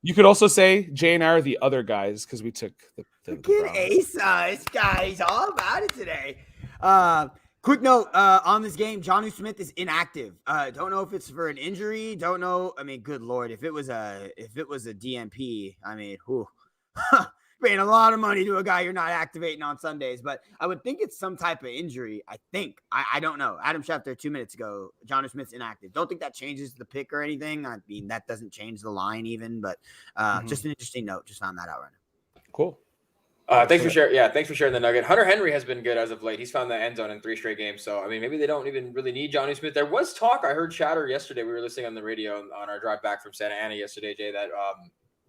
You could also say Jay and I are the other guys because we took the Browns. Ace, this guy's all about it today. Quick note on this game: Jonnu Smith is inactive. Don't know if it's for an injury. Don't know. I mean, good Lord, if it was a DNP, I mean, paying a lot of money to a guy you're not activating on Sundays. But I would think it's some type of injury. I think. I don't know. Adam Schefter 2 minutes ago, Jonnu Smith's inactive. Don't think that changes the pick or anything. I mean, that doesn't change the line even. But just an interesting note. Just found that out right now. Cool. Thanks for sharing. Yeah, thanks for sharing the nugget. Hunter Henry has been good as of late. He's found the end zone in 3 straight games. So I mean, maybe they don't even really need Jonnu Smith. There was talk. I heard chatter yesterday. We were listening on the radio on our drive back from Santa Ana yesterday, Jay, that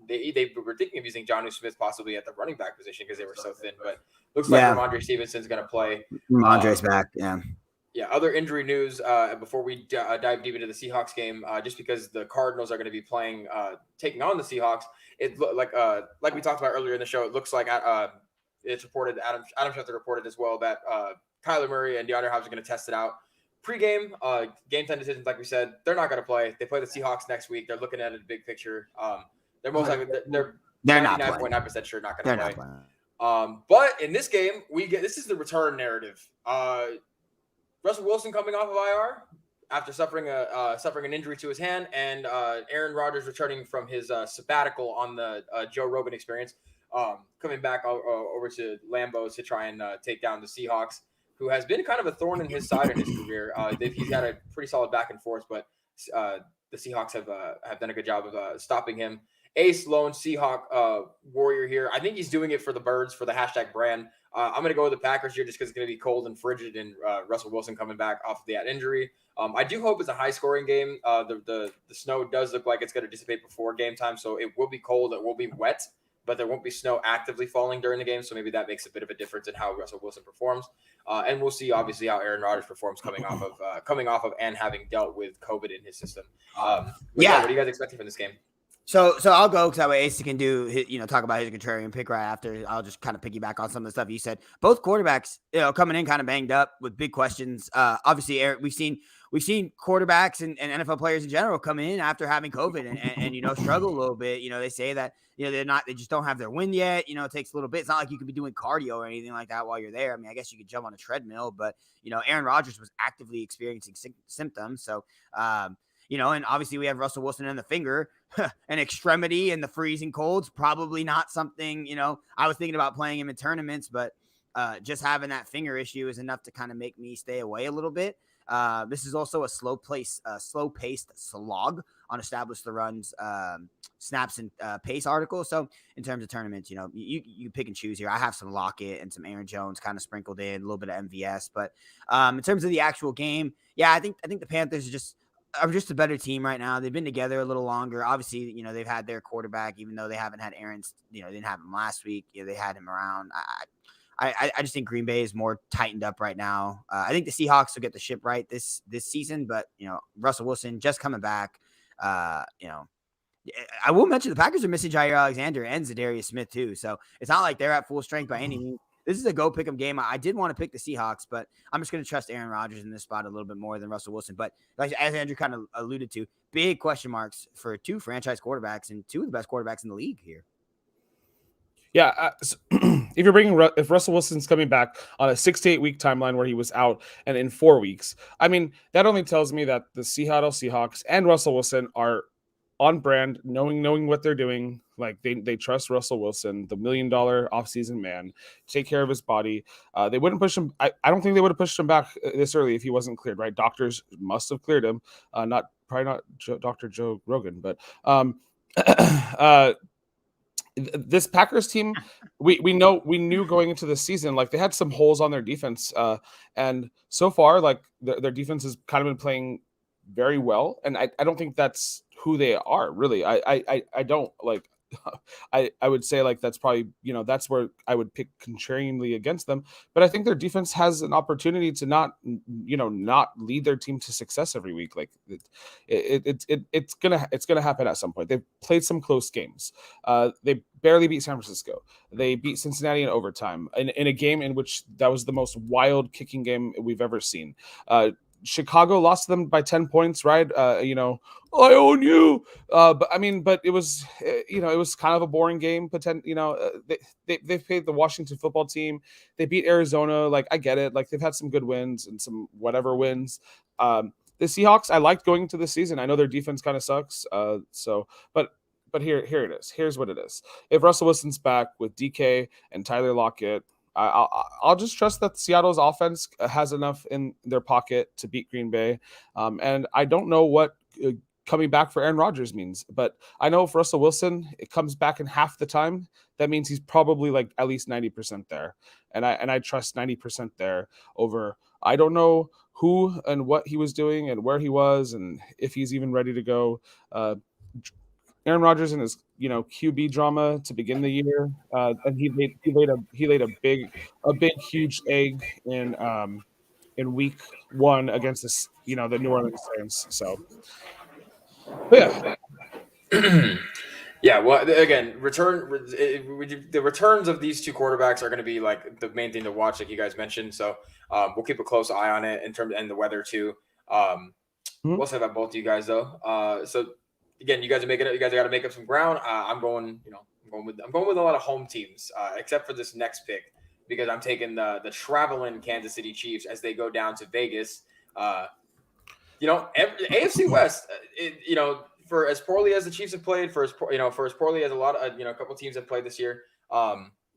they were thinking of using Jonnu Smith possibly at the running back position because they were so thin. But looks like Ramondre Stevenson's going to play. Ramondre's back. Yeah. Yeah, other injury news before we dive deep into the Seahawks game, just because the Cardinals are going to be taking on the Seahawks. It like we talked about earlier in the show. It looks like it's reported. Adam Schefter reported as well that Kyler Murray and DeAndre Hopkins are going to test it out. Pre-game, game time decisions, like we said, they're not going to play. They play the Seahawks next week. They're looking at it big picture. They're most likely they're 99.9% sure not going to play. But in this game, this is the return narrative. Russell Wilson coming off of IR after suffering an injury to his hand, and Aaron Rodgers returning from his sabbatical on the Joe Rogan experience, coming back over to Lambeau to try and take down the Seahawks, who has been kind of a thorn in his side in his career. He's had a pretty solid back and forth, but the Seahawks have done a good job of stopping him. Ace, lone Seahawk warrior here. I think he's doing it for the birds, for the hashtag brand. I'm going to go with the Packers here just because it's going to be cold and frigid, and Russell Wilson coming back off of that injury. I do hope it's a high-scoring game. The snow does look like it's going to dissipate before game time, so it will be cold. It will be wet. but there won't be snow actively falling during the game. So maybe that makes a bit of a difference in how Russell Wilson performs. And we'll see, obviously, how Aaron Rodgers performs coming off of and having dealt with COVID in his system. What are you guys expecting from this game? So I'll go because that way Asa can do talk about his contrarian pick right after. I'll just kind of piggyback on some of the stuff you said. Both quarterbacks, coming in kind of banged up with big questions. Obviously, Eric, we've seen quarterbacks and NFL players in general come in after having COVID and struggle a little bit. They say that they just don't have their win yet. It takes a little bit. It's not like you could be doing cardio or anything like that while you're there. I mean, I guess you could jump on a treadmill, but Aaron Rodgers was actively experiencing symptoms. So and obviously we have Russell Wilson in the finger, an extremity in the freezing colds. Probably not something, I was thinking about playing him in tournaments, but just having that finger issue is enough to kind of make me stay away a little bit. This is also a slow-paced slog on established the runs, snaps and pace article. So in terms of tournaments, you pick and choose here. I have some Lockett and some Aaron Jones kind of sprinkled in, a little bit of MVS. But in terms of the actual game, I think the Panthers are just a better team right now. They've been together a little longer. Obviously, they've had their quarterback, even though they haven't had Aaron's, they didn't have him last week. They had him around. I just think Green Bay is more tightened up right now. I think the Seahawks will get the ship right this season, but Russell Wilson just coming back. I will mention the Packers are missing Jair Alexander and Zadarius Smith too, so it's not like they're at full strength by any means. This is a go pick 'em game. I did want to pick the Seahawks, but I'm just going to trust Aaron Rodgers in this spot a little bit more than Russell Wilson. But as Andrew kind of alluded to, big question marks for two franchise quarterbacks and two of the best quarterbacks in the league here. Yeah, so if Russell Wilson's coming back on a 6 to 8 week timeline where he was out and in 4 weeks, I mean, that only tells me that the Seattle Seahawks and Russell Wilson are on brand, knowing what they're doing. Like they trust Russell Wilson, the $1 million offseason man, take care of his body. They wouldn't push him. I don't think they would have pushed him back this early if he wasn't cleared, right? Doctors must have cleared him. Probably not Dr. Joe Rogan, but this Packers team, we knew going into the season, like they had some holes on their defense, and so far, like their defense has kind of been playing very well, and I don't think that's who they are really. I don't like. I would say like that's probably that's where I would pick contrarianly against them, but I think their defense has an opportunity to not lead their team to success every week. Like it's gonna happen at some point. They've played some close games. They barely beat San Francisco. They beat Cincinnati in overtime in a game in which that was the most wild kicking game we've ever seen. Chicago lost them by 10 points, right? I own you. But it was, it was kind of a boring game. They've played the Washington football team. They beat Arizona. Like, I get it. Like, they've had some good wins and some whatever wins. The Seahawks, I liked going into the season. I know their defense kind of sucks. But here it is. Here's what it is. If Russell Wilson's back with DK and Tyler Lockett, I'll just trust that Seattle's offense has enough in their pocket to beat Green Bay. And I don't know what coming back for Aaron Rodgers means, but I know if Russell Wilson it comes back in half the time, that means he's probably like at least 90% there. And I trust 90% there over, I don't know who and what he was doing and where he was and if he's even ready to go. Aaron Rodgers and his, QB drama to begin the year, and he laid a big, huge egg in week 1 against this, the New Orleans Saints. So, but yeah. Yeah, well, again, the returns of these two quarterbacks are going to be like the main thing to watch, like you guys mentioned. So we'll keep a close eye on it and the weather too. We'll say about both of you guys though. So again, you guys are got to make up some ground. I'm going with a lot of home teams, except for this next pick because I'm taking the traveling Kansas City Chiefs as they go down to Vegas. AFC West, for as poorly as the Chiefs have played, for as poorly as a lot of a couple teams have played this year,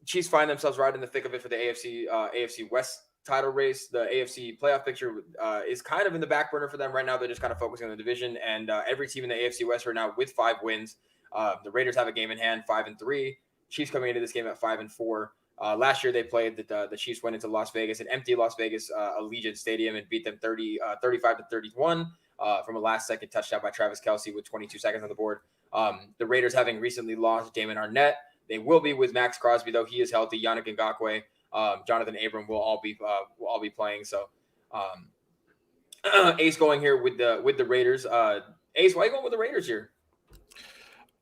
Chiefs find themselves right in the thick of it for the AFC West title race. The AFC playoff picture is kind of in the back burner for them right now. They're just kind of focusing on the division, and every team in the AFC West right now with 5 wins. The Raiders have a game in hand, 5-3. Chiefs coming into this game at 5-4. Last year they played the Chiefs went into Las Vegas, an empty Las Vegas Allegiant Stadium, and beat them 35-31 from a last-second touchdown by Travis Kelce with 22 seconds on the board. The Raiders having recently lost Damon Arnett They will be with Max Crosby, though he is healthy. Yannick Ngakoue, Jonathan Abram will all be playing. So Ace going here with the Raiders. Ace, why are you going with the Raiders here?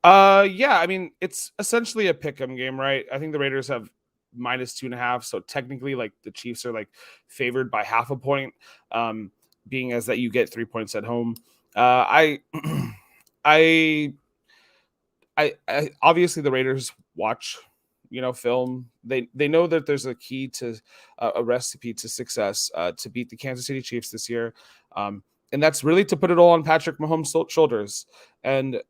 Yeah, I mean, it's essentially a pick'em game, right? I think the Raiders have -2.5, so technically, like, the Chiefs are like favored by half a point, being as that you get 3 points at home. I obviously the Raiders watch, film. They know that there's a key to a recipe to success to beat the Kansas City Chiefs this year, and that's really to put it all on Patrick Mahomes' shoulders, and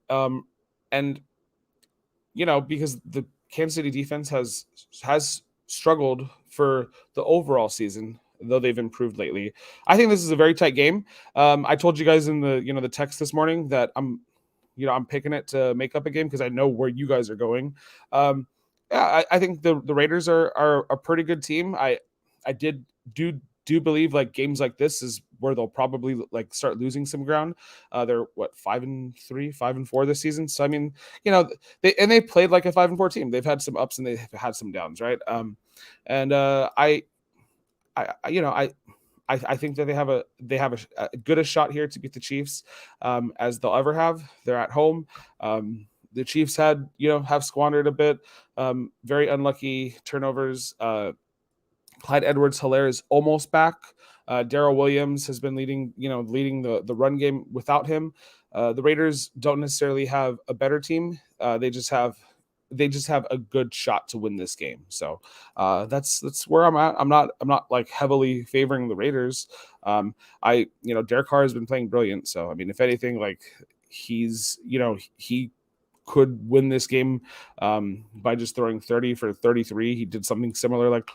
because the Kansas City defense has struggled for the overall season, though they've improved lately. I think this is a very tight game. I told you guys in the text this morning that I'm picking it to make up a game because I know where you guys are going. I think the Raiders are a pretty good team. I do believe like games like this is where they'll probably like start losing some ground. They're 5-3, 5-4 this season. So I mean, they played like a 5-4 team. They've had some ups and they've had some downs, right? I think that they have a good a shot here to beat the Chiefs as they'll ever have. They're at home. The Chiefs have squandered a bit. Very unlucky turnovers. Clyde Edwards-Helaire is almost back. Darrell Williams has been leading the run game without him. The Raiders don't necessarily have a better team. They just have a good shot to win this game. So that's where I'm at. I'm not like heavily favoring the Raiders. Derek Carr has been playing brilliant. So I mean, if anything, like he could win this game by just throwing 30 for 33. He did something similar like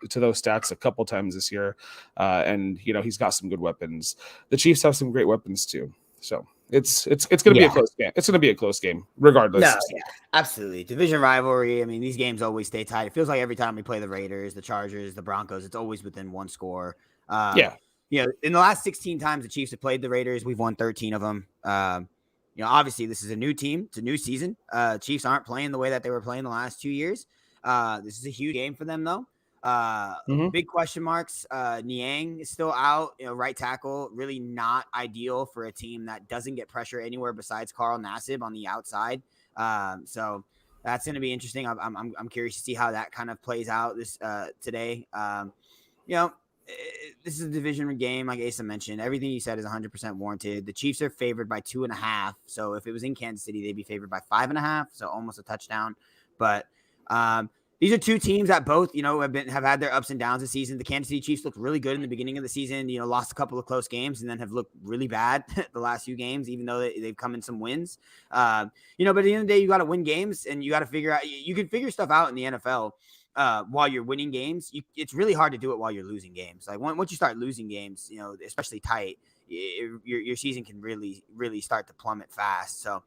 to those stats a couple times this year, and he's got some good weapons. The Chiefs have some great weapons too. So it's going to be a close game. It's going to be a close game regardless. No, yeah, absolutely. Division rivalry. I mean, these games always stay tight. It feels like every time we play the Raiders, the Chargers, the Broncos, it's always within one score. In the last 16 times the Chiefs have played the Raiders, we've won 13 of them. Obviously this is a new team. It's a new season. Chiefs aren't playing the way that they were playing the last 2 years. This is a huge game for them though. Big question marks. Niang is still out, right tackle, really not ideal for a team that doesn't get pressure anywhere besides Carl Nassib on the outside. So that's going to be interesting. I'm curious to see how that kind of plays out this today. This is a division game, like Asa mentioned. Everything you said is 100% warranted. The Chiefs are favored by 2.5. So if it was in Kansas City, they'd be favored by 5.5. So almost a touchdown. But these are two teams that both, have had their ups and downs this season. The Kansas City Chiefs looked really good in the beginning of the season, lost a couple of close games and then have looked really bad the last few games, even though they've come in some wins. But at the end of the day, you got to win games and you got to figure out, you can figure stuff out in the NFL while you're winning games. It's really hard to do it while you're losing games. Like once you start losing games, especially tight, your season can really, really start to plummet fast. So,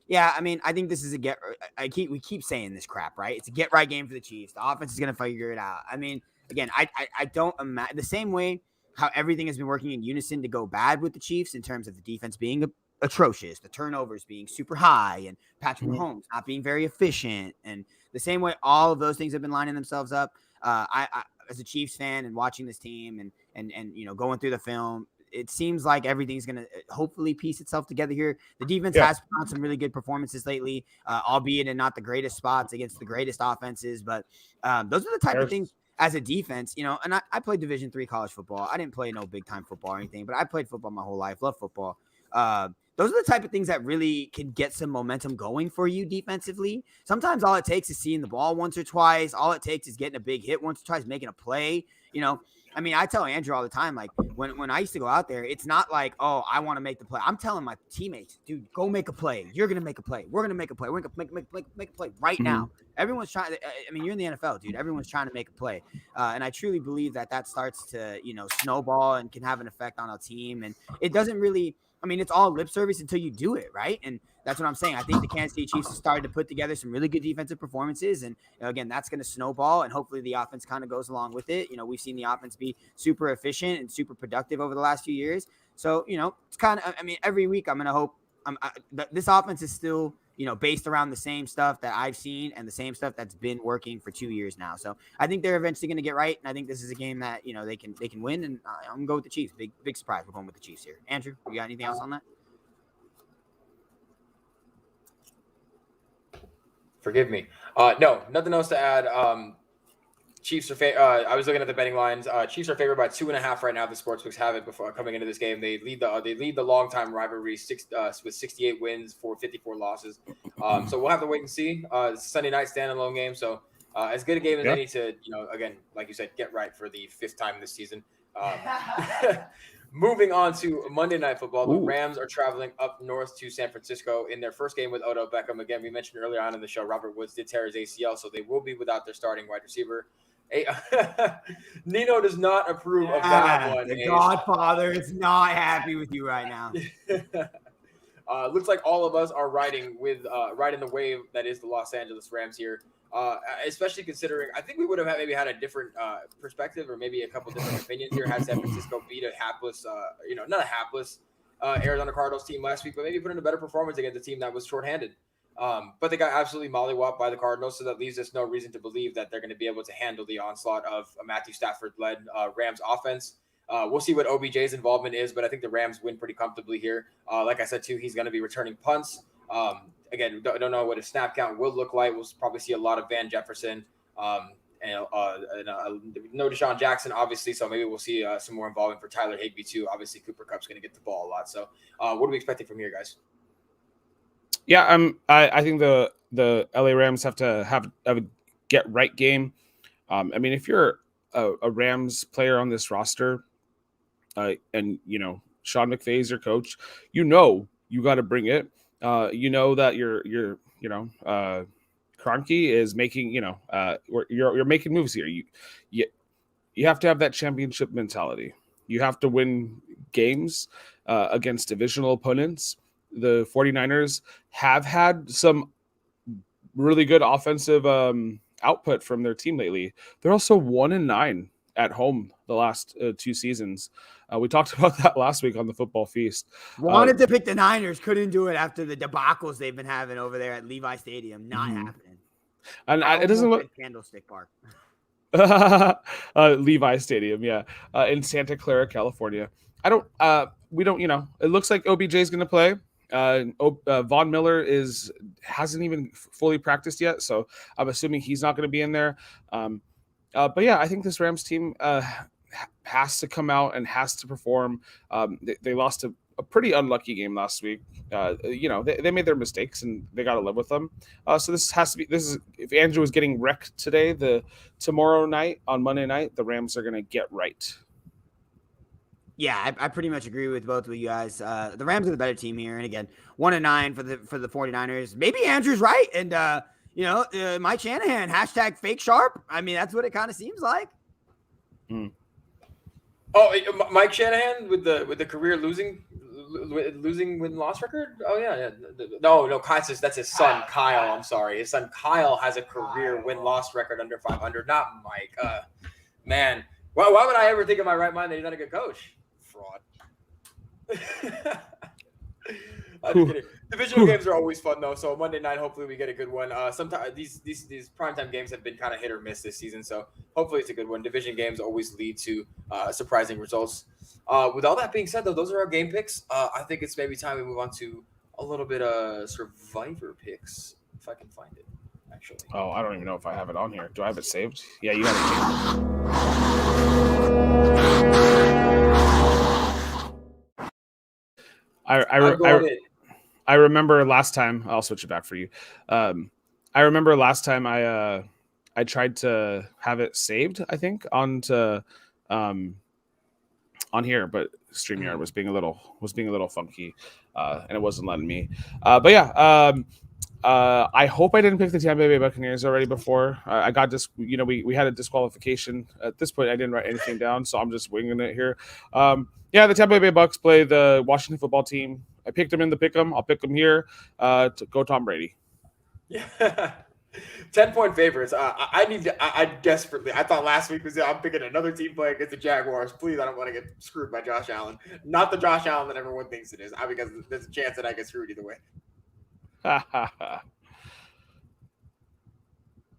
yeah, I mean, I think this is we keep saying this crap, right? It's a get right game for the Chiefs. The offense is going to figure it out. I mean, again, I don't imagine the same way how everything has been working in unison to go bad with the Chiefs in terms of the defense being atrocious, the turnovers being super high, and Patrick Mahomes not being very efficient. And the same way all of those things have been lining themselves up. I as a Chiefs fan and watching this team and going through the film, it seems like everything's going to hopefully piece itself together here. The defense has put on some really good performances lately, albeit in not the greatest spots against the greatest offenses. But those are the type of things as a defense, and I played Division III college football. I didn't play no big time football or anything, but I played football my whole life, love football. Those are the type of things that really can get some momentum going for you defensively. Sometimes all it takes is seeing the ball once or twice. All it takes is getting a big hit once or twice, making a play, I mean, I tell Andrew all the time, like when I used to go out there, it's not like, oh, I want to make the play. I'm telling my teammates, dude, go make a play. You're going to make a play. We're going to make a play. We're going to make a play right now. Everyone's trying to, I mean, you're in the NFL, dude. Everyone's trying to make a play. And I truly believe that starts to, snowball and can have an effect on a team. And it doesn't really, I mean, it's all lip service until you do it, right? And that's what I'm saying. I think the Kansas City Chiefs have started to put together some really good defensive performances. And again, that's going to snowball, and hopefully the offense kind of goes along with it. We've seen the offense be super efficient and super productive over the last few years. So, it's kind of, I mean, every week I'm going to hope this offense is still based around the same stuff that I've seen and the same stuff that's been working for 2 years now. So I think they're eventually going to get right, and I think this is a game that they can win. And I'm gonna go with the Chiefs. Big surprise. We're going with the Chiefs here. Andrew, you got anything else on that? Forgive me. No, nothing else to add. Chiefs are I was looking at the betting lines. Chiefs are favored by 2.5 right now. The sportsbooks have it before coming into this game. They lead the longtime rivalry with 68 wins for 54 losses. So we'll have to wait and see. It's a Sunday night standalone game, so as good a game as any to again, like you said, get right for the 5th time this season. Moving on to Monday Night Football, the Rams are traveling up north to San Francisco in their first game with Odell Beckham. Again, we mentioned earlier on in the show, Robert Woods did tear his ACL, so they will be without their starting wide receiver. Nino does not approve of that one. The Godfather is not happy with you right now. Looks like all of us are riding the wave that is the Los Angeles Rams here. Especially considering, I think we would have maybe had a different perspective or maybe a couple different opinions here had San Francisco beat a hapless, not a hapless Arizona Cardinals team last week, but maybe put in a better performance against a team that was shorthanded. But they got absolutely mollywopped by the Cardinals, so that leaves us no reason to believe that they're going to be able to handle the onslaught of a Matthew Stafford-led Rams offense. We'll see what OBJ's involvement is, but I think the Rams win pretty comfortably here. Like I said, too, he's going to be returning punts. Again, don't know what his snap count will look like. We'll probably see a lot of Van Jefferson and no Deshaun Jackson, obviously. So maybe we'll see some more involvement for Tyler Higbee, too. Obviously, Cooper Kupp's going to get the ball a lot. So what are we expecting from here, guys? Yeah, I think the LA Rams have to have a get right game. I mean, if you're a Rams player on this roster, and Sean McVay is your coach, you got to bring it. That you're Kroenke is making you're making moves here. You have to have that championship mentality. You have to win games against divisional opponents. The 49ers have had some really good offensive output from their team lately. They're also 1-9 at home the last 2 seasons. We talked about that last week on the Football Feast. Wanted to pick the Niners, couldn't do it after the debacles they've been having over there at Levi Stadium. Not happening. And it doesn't look Candlestick Park. Levi Stadium, yeah, in Santa Clara, California. We don't. It looks like OBJ is going to play. Von Miller hasn't even fully practiced yet, so I'm assuming he's not going to be in there. But yeah, I think this Rams team has to come out and has to perform. They lost a pretty unlucky game last week. They made their mistakes and they got to live with them. So this is if Andrew was getting wrecked today, tomorrow night on Monday night, the Rams are going to get right. Yeah, I pretty much agree with both of you guys. The Rams are the better team here, and again, 1-9 for the 49ers. Maybe Andrew's right, and Mike Shanahan #fake sharp. I mean, that's what it kind of seems like. Oh, Mike Shanahan with the career losing win-loss record. Oh yeah. No, that's his son Kyle. I'm sorry, his son Kyle has a career win-loss record under 500. Not Mike. Man, why would I ever think in my right mind that he's not a good coach? Fraud. I'm kidding. Divisional games are always fun though, so Monday night hopefully we get a good one. Sometimes these primetime games have been kind of hit or miss this season, so hopefully it's a good one. Division games always lead to surprising results. With all that being said, though, those are our game picks. I think it's maybe time we move on to a little bit of survivor picks, if I can find it. Actually, I don't even know if I have it on here. Do I have it saved? Yeah, you have it saved. I remember last time. I'll switch it back for you. I remember last time I tried to have it saved. I think on here, but StreamYard was being a little funky, and it wasn't letting me. But yeah, I hope I didn't pick the Tampa Bay Buccaneers already before. I got this. We had a disqualification at this point. I didn't write anything down, so I'm just winging it here. Yeah, the Tampa Bay Bucs play the Washington Football Team. I picked them in the pick'em. I'll pick them here to go Tom Brady. Yeah. 10-point favorites. I desperately. I thought last week was I'm picking another team playing against the Jaguars. Please, I don't want to get screwed by Josh Allen. Not the Josh Allen that everyone thinks it is. Because there's a chance that I get screwed either way.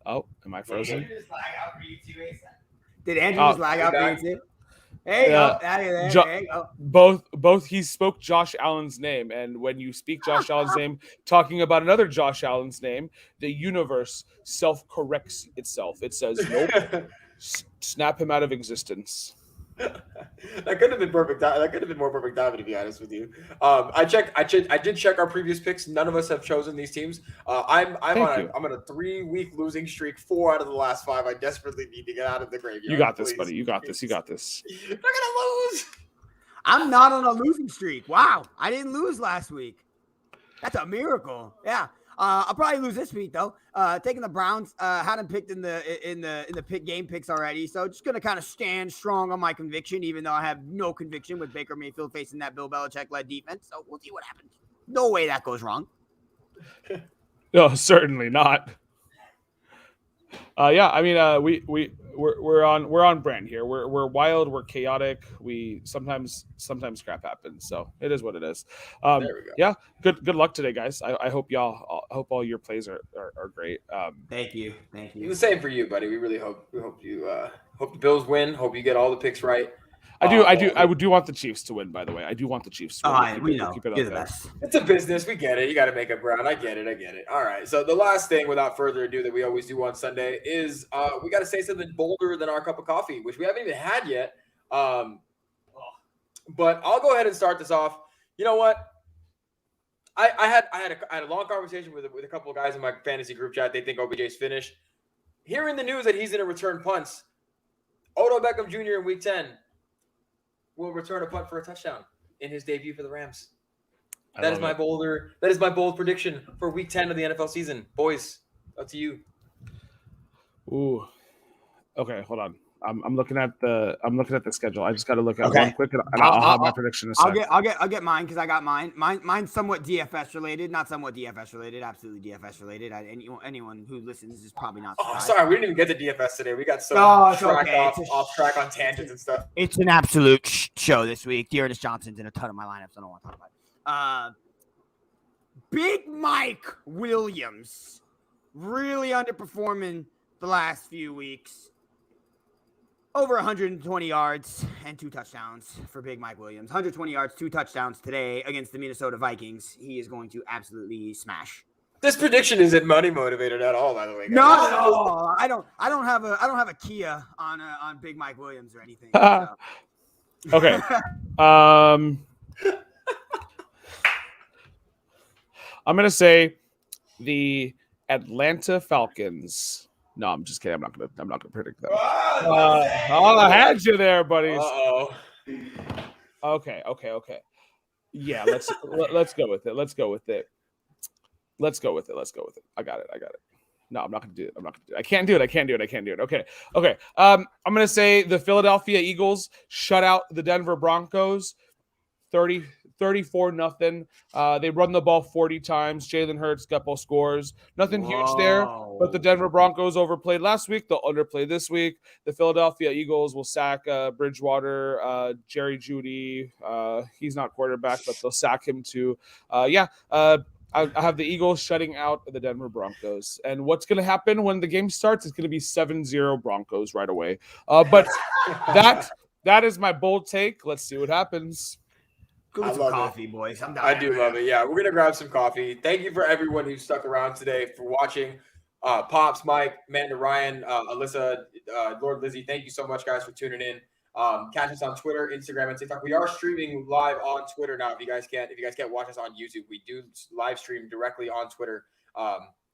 Oh, am I frozen? Did Andrew just lag out for you too? There you go. There you go. Both he spoke Josh Allen's name, and when you speak Josh Allen's name, talking about another Josh Allen's name, the universe self-corrects itself. It says, nope, snap him out of existence. That could have been perfect. That could have been more perfect timing, to be honest with you. I did check our previous picks. None of us have chosen these teams. I'm on a 3-week losing streak. 4 out of the last 5. I desperately need to get out of the graveyard. You got this, buddy. You got this. We're gonna lose. I'm not on a losing streak. Wow, I didn't lose last week. That's a miracle. Yeah. I'll probably lose this week though. Taking the Browns. Hadn't picked in the pick game picks already, so just gonna kind of stand strong on my conviction, even though I have no conviction with Baker Mayfield facing that Bill Belichick led defense. So we'll see what happens. No way that goes wrong. No, certainly not. Yeah, I mean, we're on brand here. We're wild. We're chaotic. We sometimes crap happens. So it is what it is. There we go. Yeah. Good luck today, guys. I hope all your plays are great. Thank you. The same for you, buddy. We really hope you hope the Bills win. Hope you get all the picks right. I do want the Chiefs to win, by the way. I do want the Chiefs to win. We know. You're the best. It's a business. We get it. You got to make up ground. I get it. All right. So the last thing, without further ado, that we always do on Sunday is we got to say something bolder than our cup of coffee, which we haven't even had yet. But I'll go ahead and start this off. You know what? I had a long conversation with a couple of guys in my fantasy group chat. They think OBJ's finished. Hearing the news that he's going to return punts, Odell Beckham Jr. in Week 10 will return a punt for a touchdown in his debut for the Rams. That is my bold prediction for Week 10 of the NFL season. Boys, up to you. Ooh. Okay, hold on. I'm looking at the schedule. I just got to look at one quick, and I'll have my prediction. I'll get mine because I got mine. Mine's somewhat DFS related, not somewhat DFS related. Absolutely DFS related. Anyone who listens is probably not. Oh, sorry, we didn't even get the DFS today. We got so off track on tangents and stuff. It's an absolute show this week. Dearness Johnson's in a ton of my lineups. I don't want to talk about it. Big Mike Williams really underperforming the last few weeks. Over 120 yards and 2 touchdowns for Big Mike Williams. 120 yards, 2 touchdowns today against the Minnesota Vikings. He is going to absolutely smash. This prediction isn't money motivated at all, by the way, guys. Not at all. I don't have a Kia on Big Mike Williams or anything. So. Okay. I'm gonna say the Atlanta Falcons. No, I'm just kidding. I'm not gonna predict them. I had you there, buddies. Uh-oh. Okay. Yeah, let's go with it. I got it. No, I'm not gonna do it. I can't do it. Okay. I'm gonna say the Philadelphia Eagles shut out the Denver Broncos 34-0. They run the ball 40 times. Jalen Hurts got both scores. Nothing huge there, but the Denver Broncos overplayed last week. They'll underplay this week. The Philadelphia Eagles will sack Bridgewater, Jerry Jeudy. He's not quarterback, but they'll sack him too. I have the Eagles shutting out the Denver Broncos. And what's going to happen when the game starts? It's going to be 7-0 Broncos right away. But that is my bold take. Let's see what happens. I love coffee, boys. I do love it. Yeah, we're gonna grab some coffee. Thank you for everyone who stuck around today for watching. Pops, Mike, Amanda, Ryan, Alyssa, Lord Lizzie. Thank you so much, guys, for tuning in. Catch us on Twitter, Instagram, and TikTok. We are streaming live on Twitter now. If you guys can't watch us on YouTube, we do live stream directly on Twitter.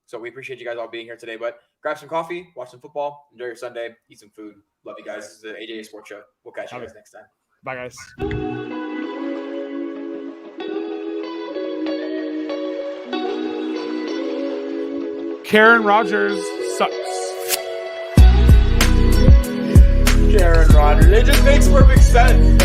So we appreciate you guys all being here today. But grab some coffee, watch some football, enjoy your Sunday, eat some food. Love you guys. This is the AJA Sports Show. We'll catch you guys next time. Bye, guys. Karen Rodgers sucks. Karen Rodgers. It just makes perfect sense.